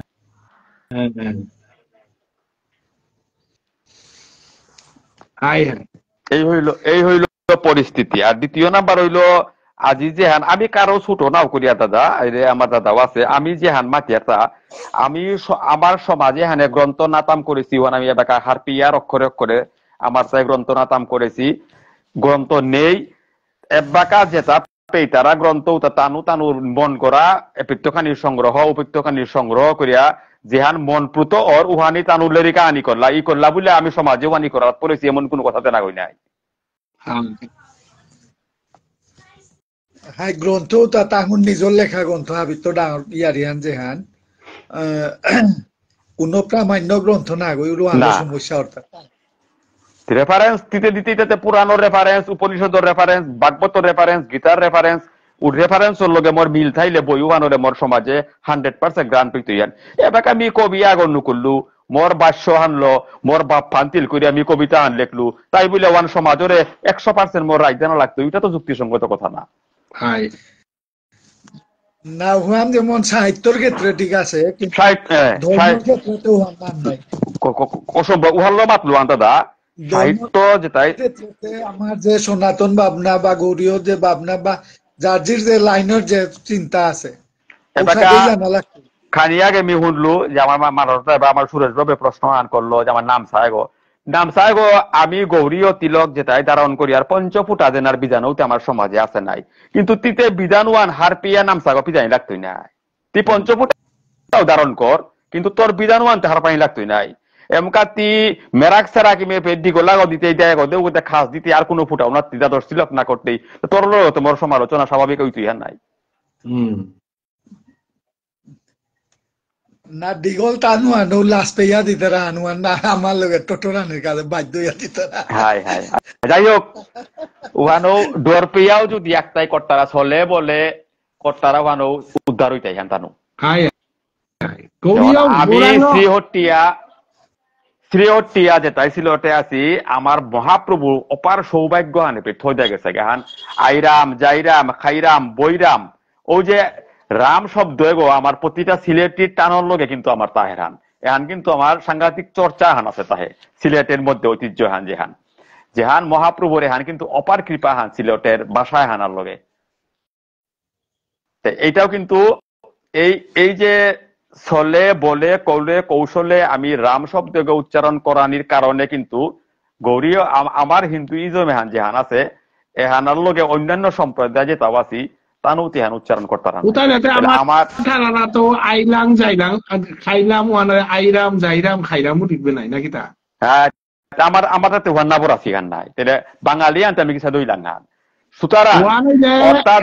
এই হইল পরিস্থিতি। আর দ্বিতীয় নাম্বার হইল আজি যে হান আমি কারো ছোট নাও করিয়া দাদা আমার দাদাও আছে আমি যে হান মাতিয়াতা আমি আমার সমাজে হানে গ্রন্থ নাতাম করেছি আমি এবার হারপিয়ার অক্ষরে অক্ষরে আমার তাই গ্রন্থ নাতাম করেছি গ্রন্থ নেই এবাকা যেটা পেইতারা গ্রন্থ টানু টানু মন করা উপত্যকানির সংগ্রহ করিয়া যেহান মন প্রুত ওর উহানি টানুলের কাহানি করলা ই করলা বলে আমি সমাজে ওয়ানি করার পড়েছি এমন কোন কথা না কই নাই। হ্যাঁ গ্রন্থ তাহুন নিজের লেখা গ্রন্থ হাবি তো ডাঙর ইয়ারিয়ান যেহান কোন প্রামাণ্য গ্রন্থ না গই সমস্যা অর্থাৎ রেফারেন্স দিতে দিতে পুরানোর রেফারেন্স উপনিষদের রেফারেন্স ভাগবতর রেফারেন্স গীতার রেফারেন্স ও রেফারেন্সর লগে মোর মিল থাইলে বইওয়ানোরে মোর সমাজে 100% গ্রান্ট পেইতেন এবাক আমি কবি আগর নুকুল্লু মোর বাস্য আনলো মোর বাপ ফান্তিল করে আমি কবিতা আন লেখলু তাই বলে ওয়ান সমাজরে 100% মোর রায় জানা লাগতো এটা তো যুক্তিসঙ্গত কথা না। না হুয়াম যেমন সাহিত্যর ক্ষেত্রে ঠিক আছে অসম্ভব উহার মাতলু দাদা সাহিত্য যেটাই আমার যে সনাতন ভাবনা বা গৌরীয় যে ভাবনা বা জার্জির যে লাইনের যে চিন্তা আছে খানি আগে আমি শুনলু যে আমার মানুষ বা আমার সুরেশ বাবু প্রশ্ন আন করলো যে আমার নাম সাহেগো আমি গৌরীয় তিলক যেটাই ধারণ করি আর পঞ্চফুটা জেনার বীজাণুতে আমার সমাজে আছে নাই কিন্তু তিতে বীজাণুয়ান হার পিয়া নাম সাগো পিজানি লাগতোই নাই তুই পঞ্চফুটাও ধারণ কর কিন্তু তোর বীজাণুয়ান হার পানি লাগতোই নাই এমকা তি মেরাক সারা কি মেয়ে পেডি গোলাগো দিতে দেয় গো দেউ খাস দিতে আর কোনো ফুটাও না তিদা দশ তিলক না করতেই তোর তোমার সমালোচনা স্বাভাবিক হইতুই আর নাই। না দীঘল টানুয়ানো লাশ পেয়া দিতে আনুয়ান না আমার লগে টটরানের কাছে বাধ্য হইয়া দিতে যাই হোক ওখানো ডোর পেয়াও যদি একটাই কর্তারা চলে বলে কর্তারা ওখানো উদ্ধার হইতাই হ্যান তানু আমি শ্রীহট্টিয়া যেটাই সিলটে আছি আমার মহাপ্রভু অপার সৌভাগ্য হানে থই দেয়া গেছে হান আইরাম জাইরাম খাইরাম বৈরাম ও যে রাম শব্দ এগো আমার প্রতিটা সিলেটির টানোর লগে কিন্তু আমার তাহের হান এহান কিন্তু আমার সাংঘাতিক চর্চা হান আছে তাহে সিলেটের মধ্যে ঐতিহ্য হান যেহান মহাপ্রভুর এহান কিন্তু অপার কৃপা হান সিলেটের বাসায় হানার লগে এইটাও কিন্তু এই যে চলে বলে কৌলে কৌশলে আমি রাম শব্দকে উচ্চারণ করানির কারণে কিন্তু গৌরীয় আমার হিন্দুইজম এহান যেহান আছে এহানার লগে অন্যান্য সম্প্রদায় যে তাও আছি তানুতি হান উচ্চারণ করতাম আমার ধারণা তো আইলাং যাইলাং খাইলাম ওয়ানে আইরাম যাইরাম খাইরামও লিখবে নাই নাকি তা হ্যাঁ আমার আমাদের তো ওয়ান্নাবর আছি গান নাই তাহলে বাঙালি আনতে আমি কিছু দইলাম না সুতরাং অর্থাৎ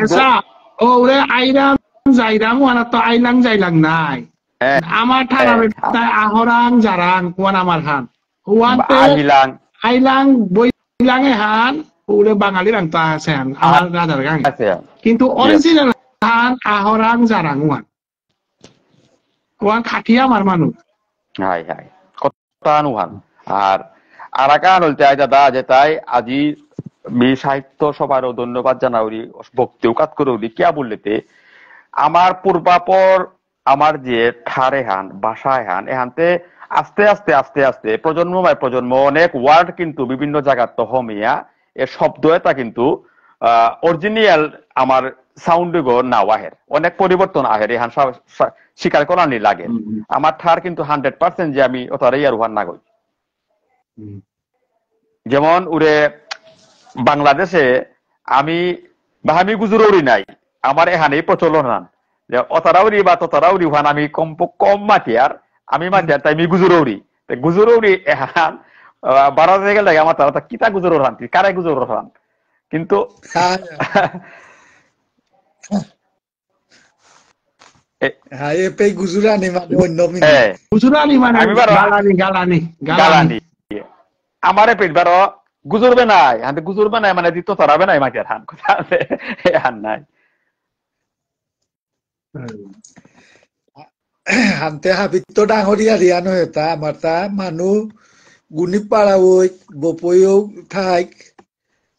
ও রে আইরাম যাইরাম ওয়ানা তো আইলাং যাইলাং নাই আমার ঠারাবে আহরাং জারাং ওয়ান আমার হান ওয়ানতে আইলাং বইলাং এ হান পুরো বাঙালি রাং তা আছে হান আমার রাজার গাং কিন্তু অরিজিনাল হান আহরাং জারাং ওয়ান খাটিয়া আমার মানুষ হাই কথা নুহান আর আরাকান হলতে দাদা যেটাই আজি সাহিত্য সবারও ধন্যবাদ জানাউরি ভক্তিও কাজ করে কিয়া বললেতে আমার পূর্বাপর আমার যে ঠারে হান বাসায় হান এহানতে আস্তে আস্তে আস্তে আস্তে প্রজন্ম প্রজন্ম অনেক ওয়ার্ড কিন্তু বিভিন্ন জায়গার তো হমিয়া এর শব্দ এটা কিন্তু অরিজিনাল আমার সাউন্ড গো নাও আহের অনেক পরিবর্তন আহের এহান স্বীকার করানি লাগে আমার ঠার কিন্তু 100% যে আমি ওটারই আর ওহান না গই যেমন উরে বাংলাদেশে আমি গুজুরৌরি নাই আমার এখানেই প্রচলন হান যে অতারাউরি বা ততারাউরি হান আমি কম মাতিয়ার আমি মাতিয়ার তাই আমি গুজুরৌরি এহান বারো থেকে লাগে আমার তারা কিতা গুজুরোর হান কারে গুজুরোর হান কিন্তু গুজরানি মানে অন্য গুজরানি মানে গালানি গালানি আমারে পেট বারো গুজরবে নাই হাতে গুজরবে নাই মানে দিত তরাবে নাই মাকে হান কথা আছে হান নাই হানতে হাবিত তো ডাঙরিয়া রিয়ান হতা আমার তা মানুহ গুণী পাড়া ওই বপইও থাক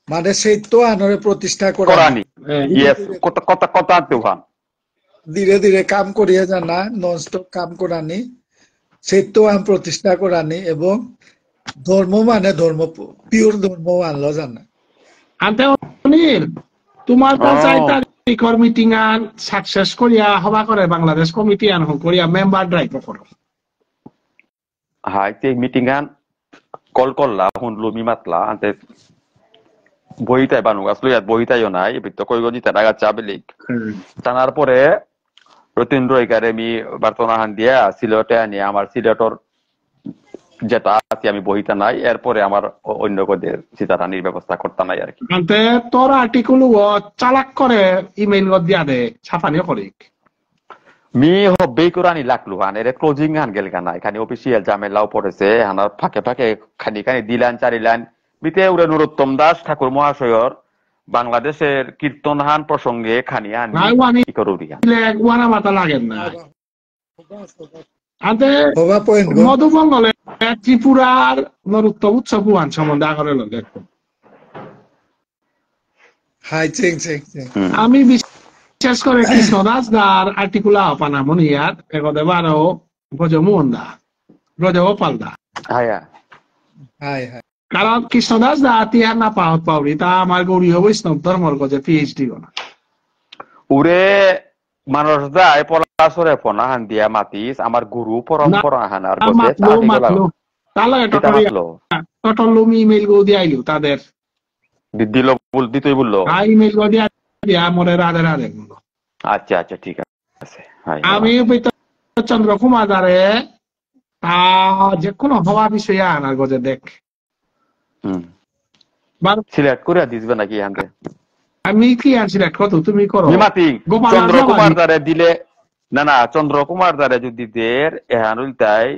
মানে সেই তো আনরে প্রতিষ্ঠা করানি ইয়েস কত কত কত আনতে ধীরে ধীরে কাম করিয়া জানা নন স্টপ কাম করানি সেই তো আম প্রতিষ্ঠা করানি এবং ধর্ম মানে ধর্ম পিওর ধর্ম আনলো জানা আনতে অনিল তোমার চাই তারিখর মিটিং আন সাকসেস করিয়া হবা করে বাংলাদেশ কমিটি আন করিয়া মেম্বার ড্রাইভ করো হাই তে মিটিং আন কল করলা হুনলু মিমাতলা আনতে বইতাই বানু আসলে বইতাইও নাই বিত্ত কইগজি তারা চাবেলিক জানার পরে রতীন্দ্র একাডেমি বার্তনা হান দিয়া সিলেটে আনি আমার সিলেটর যেটা আছে আমি বইতা নাই এরপরে আমার অন্য কোদের চিতারানির ব্যবস্থা করতে নাই আর কি আনতে তোর আর্টিকেল চালাক করে ইমেইল দিয়া দে ছাপানিও করিক মি হবেই করানি লাগলো হান এর ক্লোজিং হান গেল গানা এখানে অফিসিয়াল জামেলাও পড়েছে হানার ফাঁকে ফাঁকে খানি খানি দিলান চারিলান বিতে উড়ে নুরোত্তম দাস ঠাকুর মহাশয়র বাংলাদেশের কীর্তনহান প্রসঙ্গে খানি আনি কি করুরিয়া ওয়ানা মাথা লাগেন না আনতে মধুবঙ্গলে ত্রিপুরার নরোত্তম উৎসব ওয়ান সম্বন্ধে আগরে লোক দেখো আমি বিশেষ করে কৃষ্ণদাস দার আর্টিকুলা পানা মনিয়াত একদে বারো ব্রজমোহন দা ব্রজগোপাল দা কারণ কৃষ্ণদাস দা তিয়ার না পাওয়াত পাওরি তা আমার গৌরীয় বৈষ্ণব ধর্মর গজে পিএইচডি গনা উরে মানুষ যায় পলাশরে ফোনা হান দিয়া মাতিস আমার গুরু পরম্পরা হানার গজে তার লাগে টটলুমি ইমেইল গো দিয়ে আইলো তাদের দিল দিতই বললো ইমেইল গো দিয়া মরে রাধে রাধে বললো আচ্ছা আচ্ছা ঠিক আছে আমি চন্দ্র কুমার দারে তা যে কোনো হওয়া বিষয়ে আনার গজে দেখ সিলেক্ট করে দিসবে নাকি হানতে আমি কি সিলেক্ট কত তুমি করো চন্দ্র কুমার দারে দিলে না না চন্দ্র কুমার দারে যদি দের এহানুল তাই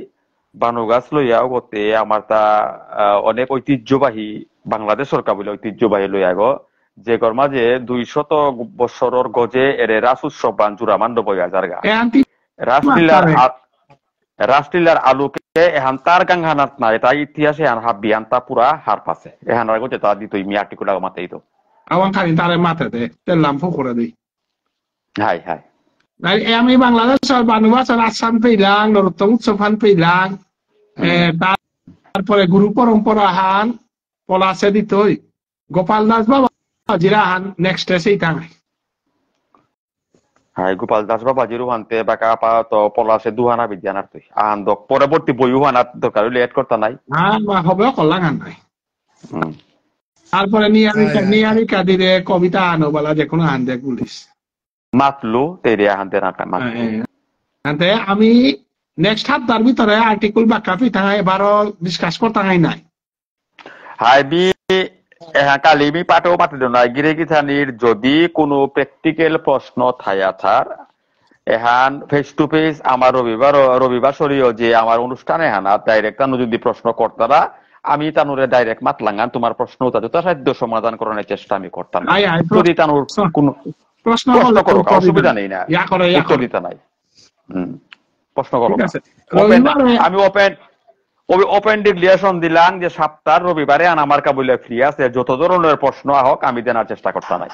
বানুগাছ লইয়াও গতে আমার তা অনেক ঐতিহ্যবাহী বাংলাদেশ সরকার বলে ঐতিহ্যবাহী লইয়া গো যে ঘর মাঝে 200 বছরের গজে এরে রাস উৎসব বান জুড়া মান্ড বইয়া জারগা রাষ্ট্রীলার আলোকে এহান তার গাংহানাত না এটা ইতিহাসে এহান হাবি আনতা পুরা হার পাছে এহানার গজে তা দিত মি আর্টিকুল মাতেই তো আমার খালি তারে মাথা দে তেলাম করে দিই হাই হাই আমি বাংলাদেশ বানুবাসের আসাম পেলাম নরোত্তম উৎসব হান পেলাম তারপরে গুরু পরম্পরা হান পলাশে দিতই গোপাল দাস বাবা জিরা হান নেক্সট সেই টাঙাই হাই গোপাল দাস বাবা জিরু হানতে বাকা পা তো পলাশে দুহানা বিদ্যানার তুই আনন্দ পরবর্তী বই হানার দরকার হইলে এড করতে নাই হ্যাঁ হবে কল্যাণ হান নাই তারপরে নিয়ারিকা দিলে কবিতা আনো বলা যে কোনো হান দেখ পুলিশ মাতলো তেরে হানতে হানতে আমি নেক্সট সপ্তাহের ভিতরে আর্টিকেল বাক্কা পিঠা এবারও ডিসকাস করতে নাই হাইবি কালি মি পাঠও পাঠিয়ে না গিরে গিথানির যদি কোনো প্র্যাকটিক্যাল প্রশ্ন থায়া থার এহান ফেস টু ফেস আমার রবিবার সরিও যে আমার অনুষ্ঠানে হানা ডাইরেক্ট যদি প্রশ্ন করতারা আমি তানুরে ডাইরেক্ট মাতলাঙ্গান তোমার প্রশ্ন যথাসাধ্য সমাধান করার চেষ্টা আমি করতাম যদি তানুর কোন প্রশ্ন করো অসুবিধা নেই না উত্তর নাই প্রশ্ন করো আমি ওপেন ডিক্লারেশন দিলাম যে সপ্তাহ রবিবারে আমার কাবুলে ফ্রি আছে যত ধরনের প্রশ্ন হোক আমি দেওয়ার চেষ্টা করতে নাই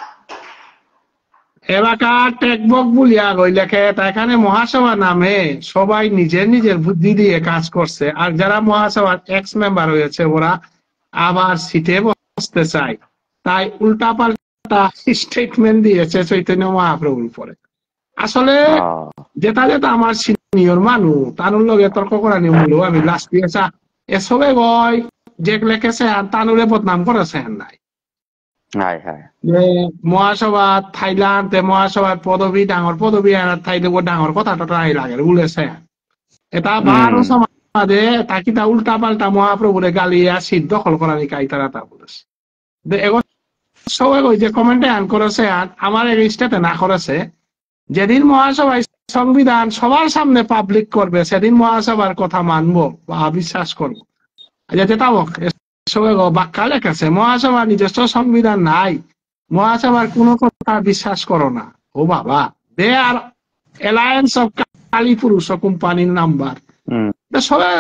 এলাকার টেকবক বলিয়া লেখে এখানে মহাসভা নামে সবাই নিজের নিজের বুদ্ধি দিয়ে কাজ করছে আর যারা মহাসভার এক্স মেম্বার হয়েছে ওরা আবার সিটে বসতে চায় তাই উল্টা পাল্টা স্টেটমেন্ট দিয়েছে চৈতন্য মহাপ্রভুর উপরে আসলে যেটা আমার সিনিয়র মানুষ তানুর লগে তর্ক করা নিয়ম আমি লাস্ট দিয়েছা এসবে গয় যে লেখেছে আর তানুরে বদনাম করেছে নাই মহাসভা থাইল্যান্ড মহাসভার পদবী ডাঙর পদবী থাইলে ডাঙর কথা টটা লাগে বলেছে এটা ভারত সমাজে তাকি তা উল্টা পাল্টা মহাপ্রভুরে গালিয়া সিট দখল করা নিকাই তারা তা বলেছে সবাই ওই যে কমেন্টে আন করেছে আমার এগেইনস্টে না করেছে, যেদিন মহাসভায় সংবিধান সবার সামনে পাবলিক করবে সেদিন মহাসভার কথা মানবো বা বিশ্বাস করবো। যেটা সবাই বাক্যা লেখেছে মহাসভার নিজস্ব সংবিধান নাই, মহাসভার কোনো কথা বিশ্বাস করো না। ও বাবা, দে আর অ্যালায়েন্স অফ কালীপুরুষ কোম্পানির নাম্বার। সবাই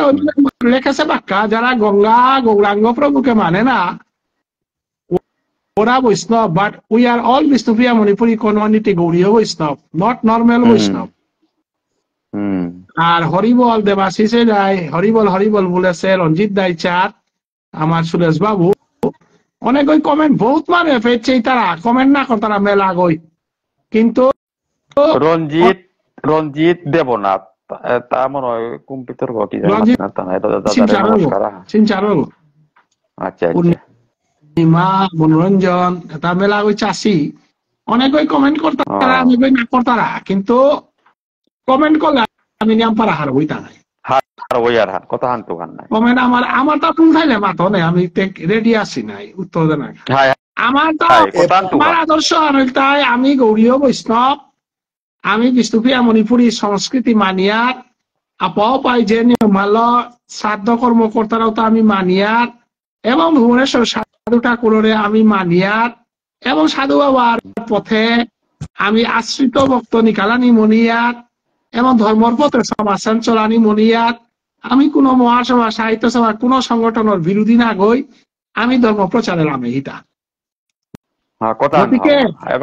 লেখেছে বাক্যা যারা গঙ্গা গৌরাঙ্গ প্রভুকে মানে না ওরা Vaishnav, but we are all Bishnupriya Manipuri community Gaudiya Vaishnav, not normal বৈষ্ণব। আর হরিবল দেবাশিসে যায়, হরিবল হরিবল বলেছে রঞ্জিত দাইচার, আমার সুরেশ বাবু অনেক ওই কমেন্ট বহুত মানে পেয়েছে, তারা কমেন্ট না কর তারা মেলা গই। কিন্তু রঞ্জিত দেবনাথ তা মনে হয় কম্পিউটার কি আচ্ছা পূর্ণিমা মনোরঞ্জন এটা মেলা ওই চাষি অনেক ওই কমেন্ট করতারা, আমি ওই না করতারা, কিন্তু কমেন্ট করলে আমি নিয়ম পারা হার হইতা নাই কথা হানতো গান নাই কমেন্ট আমার তা ফুল থাইলে মাথো নেই, আমি রেডি আছি নাই উত্তর দেন। আমার আমার আদর্শ তাই আমি গৌরীয় বৈষ্ণব, আমি বিষ্ণুপ্রিয়া মণিপুরী সংস্কৃতি মানিয়ার, আপাও পাই যে নিয়মাল শ্রাদ্ধ কর্মকর্তারাও তো আমি মানিয়ার, এবং ভুবনেশ্বর সাধু ঠাকুরে আমি মানিয়ার, এবং সাধু বাবার পথে আমি আশ্রিত ভক্ত নিকালানি মনিয়ার, এবং ধর্মর পথে সমাচার চলানি মনিয়ার। আমি কোন মহাসভা সাহিত্য সভা কোন সংগঠনের বিরোধী না গই, আমি ধর্ম প্রচারের আমি হিতা। গতিকে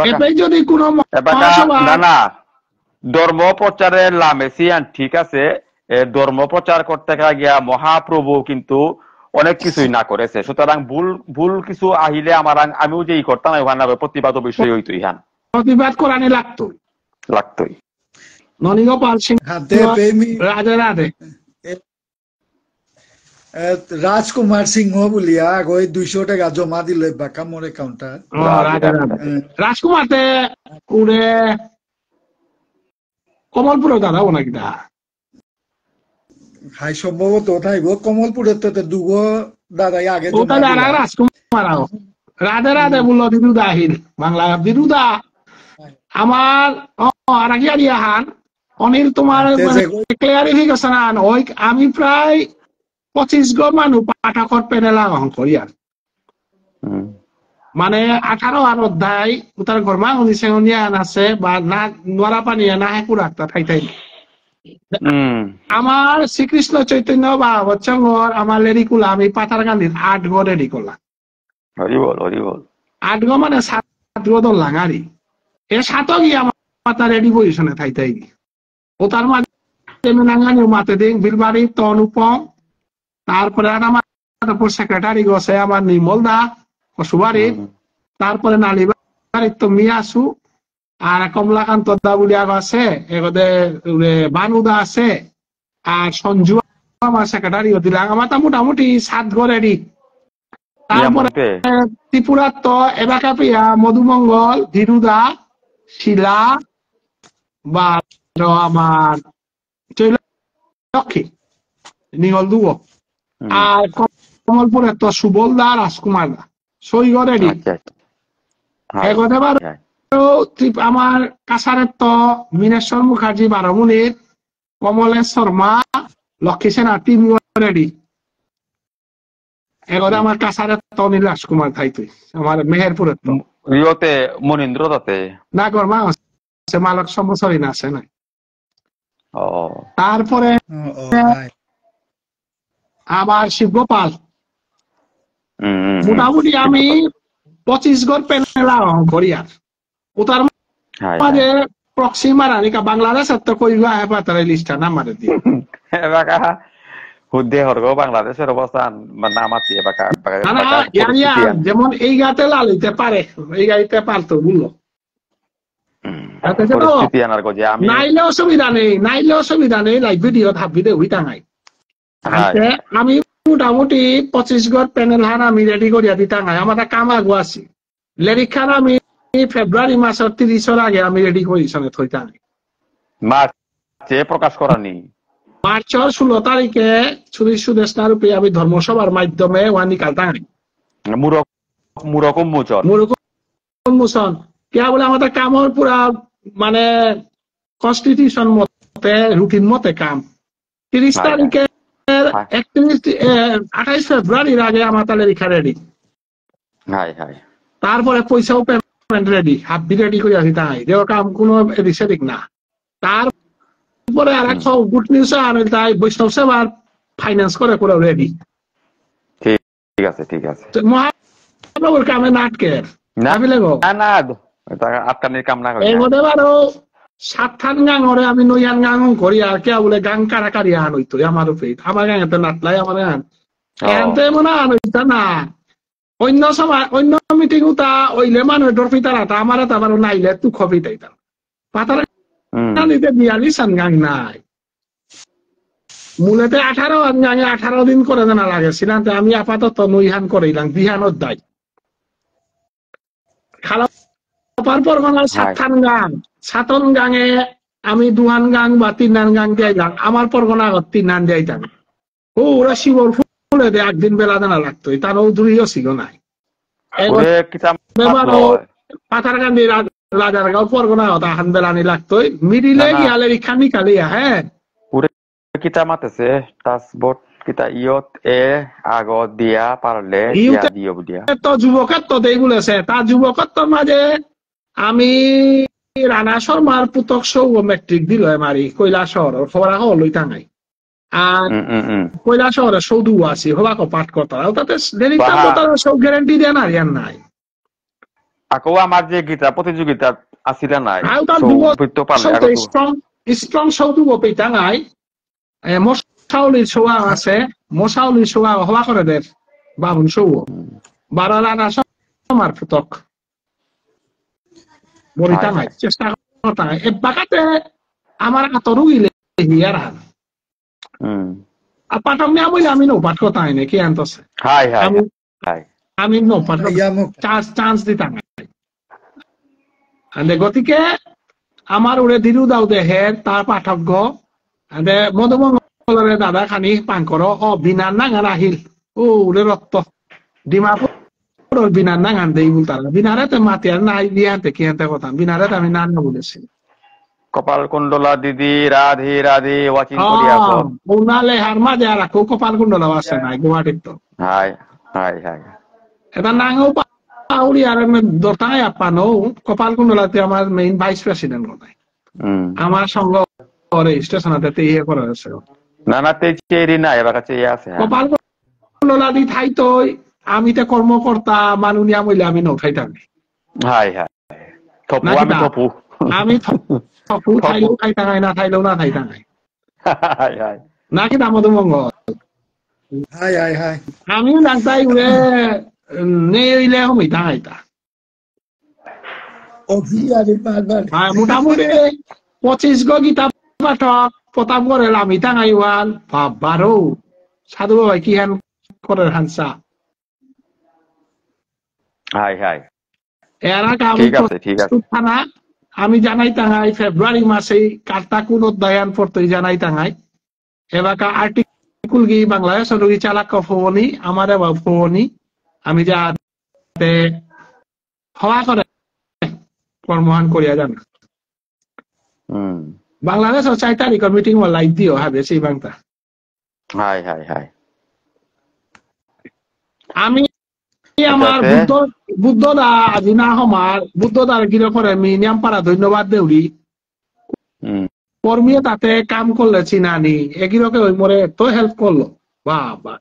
এটাই যদি কোন মহাসভা ধর্ম প্রচারের লামেসিয়ান ঠিক আছে, ধর্ম প্রচার করতে গিয়া মহাপ্রভু কিন্তু অনেক কিছুই না করেছে, সুতরাং ভুল কিছু আহিলে আমার আমিও যে করতাম ওখানে প্রতিবাদ বিষয় হইতো, ইহান প্রতিবাদ করানি লাগতোই। ননীগোপাল সিং রাধে রাধে রাজকুমার সিংহ বলিয়া গই 200 টাকা জমা দিল বাকা মোর একাউন্টে। রাজকুমারতে উড়ে কমলপুর দাদা ও নাকি দা হাই সম্ভবত থাইব কমলপুরে তো দুগো দাদাই আগে রাজকুমার রাধে রাধে বললো দিদুদা আহিল বাংলা দিদুদা আমার হান অনিল তোমার ক্লিয়ারিফিকেশন আন ওই আমি প্রায় 25 গ মানুষ পাঠকৰ পেনেল করিয়ার মানে 18 আর অধ্যায় তার গরমা উনিশন আছে বা না নোয়ারা পানি না হেকুর একটা ঠাই আমার শ্রীকৃষ্ণ চৈতন্য বা বচ্চঙ্গর আমার লেরিকুলা আমি পাতার গান্ধীর 8 গ রেডি করলাম। 8 গ মানে 7 গ লাঙারি এ 7 গিয়ে আমার পাতা রেডি পজিশনে থাই ও তার মাঝে নাঙ্গানি মাতে দিন বিলবাড়ি তো অনুপম, তারপরে আমার সেক্রেটারি গছে আমার নির্মল দা কসুবাড়ি, তারপরে নালিবাড়ির তো মিয়াসু আর কমলাকান্ত দা বলি আছে এগোদে বানুদা আছে আর সঞ্জু আমার সেক্রেটারি দিলাম, আমার তা মোটামুটি 7 গ রেডি। তারপরে ত্রিপুরার তো এবাকা পিয়া মধুমঙ্গল ধীরুদা শিলা বা আমার লক্ষ্মী নিগল দুগো, আর কমলপুরের তো সুবল দা রাজকুমার দা সই গ রেডি। আমার কাছারের তো মিনেশ্বর মুখার্জি 12 মিনিট, কমলেশ শর্মা লক্ষ্মী সেনা 3 গ রেডি। এগোদে আমার কাছারের তো অনিল রাজকুমার থাইতুই আমার মেহেরপুরের তো মনীন্দ্র দত্তে না গরমা আছে মালক সম্বসরী না আছে না। তারপরে আবার শিবগোপাল মোটামুটি আমি 25 গর পেনেল করিয়ার ওটার মাঝে প্রক্সিমা রানিকা বাংলাদেশের তো কইবা হেপাতার লিস্টটা না মারে দিয়ে বাংলাদেশের অবস্থান নাম আছে যেমন এই গাতে লালিতে পারে এই গাইতে পারতো বুঝলো, নাইলে অসুবিধা নেই লাইভ ভিডিও ভাবিতে হইতা নাই। আমি মোটামুটি 25 গর প্যানেল হান আমি রেডি করিয়া দিতা নাই, আমার কাম আগু আছি লেরিক খান আমি ফেব্রুয়ারি মাসের 30 আগে আমি রেডি করিছনে থইতা নাই। প্রকাশ করানি মার্চের 16 তারিখে সুধীর সুদেশনা রূপে আমি ধর্মসভার মাধ্যমে ওয়ানি কালতা মোশন কিয়া বলে আমাদের কামর পুরা মানে কনস্টিটিউশন মতে রুটিন মতে কাম 30 তারিখে 28 ফেব্রুয়ারির আগে আমার তাহলে লেখা রেডি তারপরে পয়সাও পেমেন্ট রেডি হাফ বি রেডি করে আসি তাই দেওয়া কাম কোনো এদিক সেদিক না তারপরে আর এক গুড নিউজ আর তাই বৈষ্ণব সেবার ফাইন্যান্স করে পুরো রেডি ঠিক আছে মহাপ্রভুর কামে নাটকের না আটকানির কাম না করে এগোতে পারো 7 গাং ওরে আমি 9 গাং করি আর কে বলে গাং কারাকারি আন হইতো আমার উপরে আমার গাঁতে নাটলাই আমার গান এতে মনে আন হইতো না অন্য সময় অন্য মিটিং উতা ওইলে মানুষ ডর পিতারা তা আমার তারপর নাইলে তুই খবি তাইতাম পাতার নিতে 42 গাং নাই মূলতে 18 গাঙে 18 দিন করে জানা লাগে সিনাতে আমি আপাতত 9 করিলাম বিহানত দায় খালা পরগনার 7 গাং 7 গাঙে আমি 2 গাং বা 3 গাং দিয়াইলাম আমার পরগনা 3 দিয়াইতাম ওরা শিবর ফুলে দে একদিন বেলা জানা লাগতো তার দূরিও ছিল নাই পাথারকান্দি রাজারগাঁও পরগনা হতা হান বেলানি লাগতো মিডিলে গিয়ালে রিখানি কালিয়া হ্যাঁ kita matese tasbot kita iot আগত দিয়া পারলে দিয়া দিও দিয়া তো যুবকত্ব দেই বলেছে তা যুবকত্ব মাঝে আমি রানা শর্মার পুতক সৌ মেট্রিক দিল মারি কৈলাসহর খবরা হল লইতা নাই আর কৈলাসহরে সৌদু আছি হবাক পাঠ করতা তাতে সব গ্যারান্টি দেয়া না ইয়ার নাই আকৌ আমার যে গীতা প্রতিযোগিতা আসিলা নাই স্ট্রং সৌদু পেতা নাই মশাউলির ছোয়া আছে মশাউলির ছোয়া হওয়া করে দের বাবুন সৌ 12 রানা শর্মার পুতক বরিতা নাই চেষ্টা করতা নাই এ বাকাতে আমার আতরু গিলে হিয়ার হান আর পাঠক নিয়ে বলে আমি নো পাঠ করতা নাই কি আনতছে আমি নো পাঠ চান্স দিতাম নাই গতিকে আমার ওরে দিরু দাও দেহের তার পাঠজ্ঞ মধুমঙ্গলের দাদা খানি পাঙ্কর বিনার নাঙান আহিল ওরে রক্ত ডিমাপুর বিনার নাঙান দেই বলতারা বিনারে তো মাতিয়ার নাই বিয়ানতে কি আনতে কথা বিনারে আমি না বলেছি কপাল কুণ্ডলা দিদি রাধে রাধে ওয়াচিং করিয়া ওনালে হার মাঝে আর কপাল কুণ্ডলা আছে নাই গুয়াহাটির তো হাই এটা নাঙও পাউরি আর দরতাই আপানো কপাল কুণ্ডলাতে আমার মেইন ভাইস প্রেসিডেন্ট কোথায় আমার সঙ্গ স্টেশনাতে ইয়ে করা আছে না চেরি না এবার কাছে আছে কপাল কুণ্ডলা দি থাই তো আমি তো কর্মকর্তা মানুনিয়া মইলে আমি নখাইতাম আমি থপু থাইলেও খাইতা নাই না থাইলেও না খাইতা নাই নাকি দামোদর মঙ্গল আমিও লাগতাই উড়ে নেইলে হমিতা খাইতা মোটামুটি 25 গো গীতা পাঠক প্রতাপগড়ের আমি টাঙাইওয়াল বাবারও সাধু বাবা কি হান করে হানসা এর আগে থানা আমি জানাই টাঙাই ফেব্রুয়ারি মাসে কার্তা কোন অধ্যয়ন পড়তে জানাই টাঙাই এবার আর্টিকুল গি বাংলাদেশ চালাক ফোনি আমার ফোনি আমি যাতে হওয়া করে কর্মহান করিয়া জানা বাংলাদেশ 4 তারিখের মিটিং লাইভ দিও হবে সেই বাংলা আমি আমার বুদ্ধদা আজি না হমার বুদ্ধদার গিরে করে মিনিয়াম পারা ধন্যবাদ দেউরি কর্মীয় তাতে কাম করলে চিনানি এগিরকে ওই মরে তো হেল্প করলো বাবা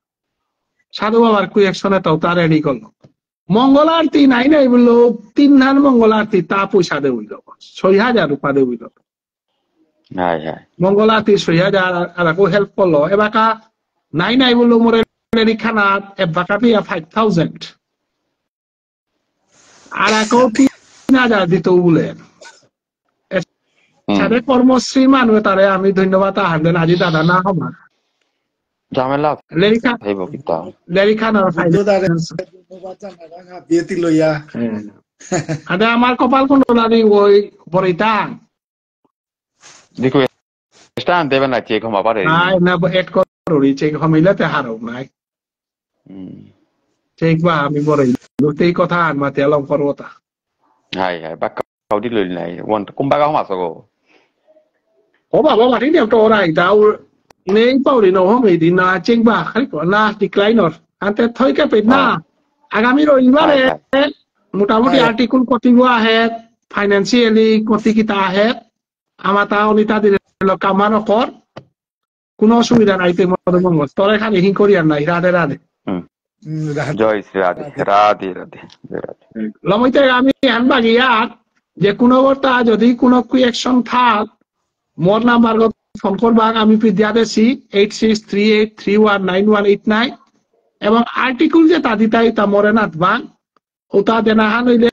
সাধু বাবার কুয়েকশনে তো তা রেডি করলো মঙ্গল আরতি নাই বললো 3 ধান মঙ্গল আরতি তা পয়সা দে হইল 6,000 রূপা দে হইল মঙ্গল আরতি 6,000 আর হেল্প করলো এবাকা নাই বললো মরে খানা এবাকা পিয়া 5,000 আর 3,000 দিত বলে সাথে কর্মশ্রী মানুষ তারে আমি ধন্যবাদ আহার আজি দাদা না হমা ঝামেলা আমার কপাল কুণ্ডলা ওই বরিতাং দেবেন না চেক হমা পারে না এড করি চেক হমিলে হারো নাই চেক বা আমি বড় এই কথা আনমাতে আলম করবতা 係北九啲亂嚟，運公巴交埋數我爸爸話啲點做嚟就你包你弄未電啊正吧喺個那 decliner ante থৈ কে পেট না আগামী রবিবারে মোটামুটি আর্টিকেল কতিগো আহে ফাইন্যান্সিয়ালি কতি কিতা আহে আমার তা অনিতা দিলে কামান কর কোনো অসুবিধা নাই তে মদমঙ্গ তোরে খালি হিং করি আর নাই রাধে রাধে জয় শ্রী রাধে রাধে রাধে রাধে লমইতে আমি আনবাগি আর যে কোনো বর্তা যদি কোনো কুয়েকশন থাক মোর নাম্বার ফোন করবা আমি দিয়া দেছি 8638319189 এবং আর্টিকেল যে তাদিতাই তা মরে নাথবা ওটা দেনাহান হইলে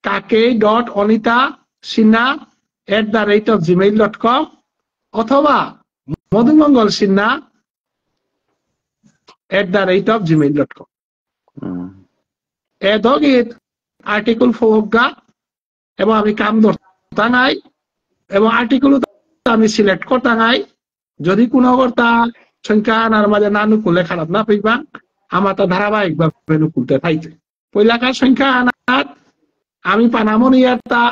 kake.onitasinha@gmail.com অথবা মধুমঙ্গল সিনহা @gmail.com এদগিত আর্টিকেল ফোগা এবং আমি কাম ধরতা নাই এবং আর্টিকেল আমি সিলেক্ট করতা নাই যদি কোনো কর্তা সংখ্যা আনার মাঝে না নুকুলে খারাপ না পাইবা আমার তা ধারাবাহিকভাবে নুকুলতে থাকছে পয়লাকার সংখ্যা আনার আমি পানামনিয়ার তা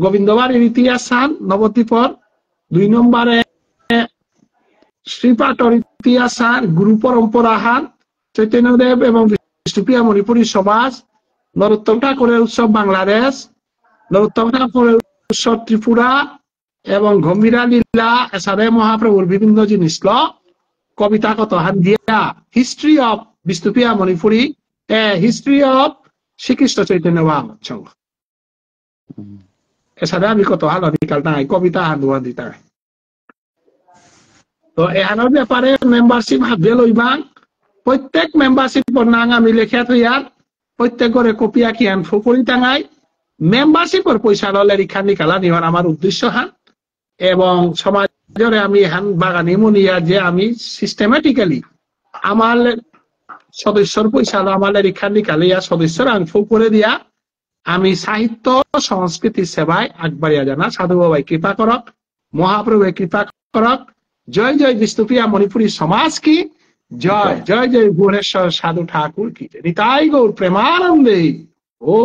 গোবিন্দবাড়ির ইতিহাস সান নবদ্বীপর 2 নম্বরে শ্রীপাটর ইতিহাস সান গুরু পরম্পরা হান চৈতন্যদেব এবং বিষ্ণুপ্রিয়া মণিপুরী সমাজ নরোত্তম ঠাকুরের উৎসব বাংলাদেশ নরোত্তম ঠাকুরের উৎসব ত্রিপুরা এবং গম্ভীরা লীলা এসারে মহাপ্রভুর বিভিন্ন জিনিস কবিতা কত হান দিয়া history of Bishnupriya Manipuri history of Srikrishna Chaitanya Mahaprabhu সংঘ এসারে আমি কত হাল অধিকার নাই কবিতা হান দিতে তো এহানোর ব্যাপারে মেম্বারশিপ হাববে লইবা প্রত্যেক মেম্বারশিপর নাং আমি লেখা থইয়ার প্রত্যেক করে কপি আঁকি আন ফুকরি টাঙাই মেম্বারশিপর পয়সা ললে রিখা নিকালা নিবার আমার উদ্দেশ্য হান এবং সমাজরে আমি হান বাগানি মনিয়া যে আমি সিস্টেমেটিক্যালি আমার সদস্যর পয়সা আমার রিখা নিকালিয়া সদস্যর আংফু করে দিয়া আমি সাহিত্য সংস্কৃতি সেবায় আগবাড়িয়া জানা সাধু বাবাই কৃপা করক মহাপ্রভু কৃপা করক জয় জয় বিষ্ণুপ্রিয়া মণিপুরী সমাজ কি জয় জয় জয় ভুবনেশ্বর সাধু ঠাকুর কি নিতাই গৌর প্রেমানন্দে ও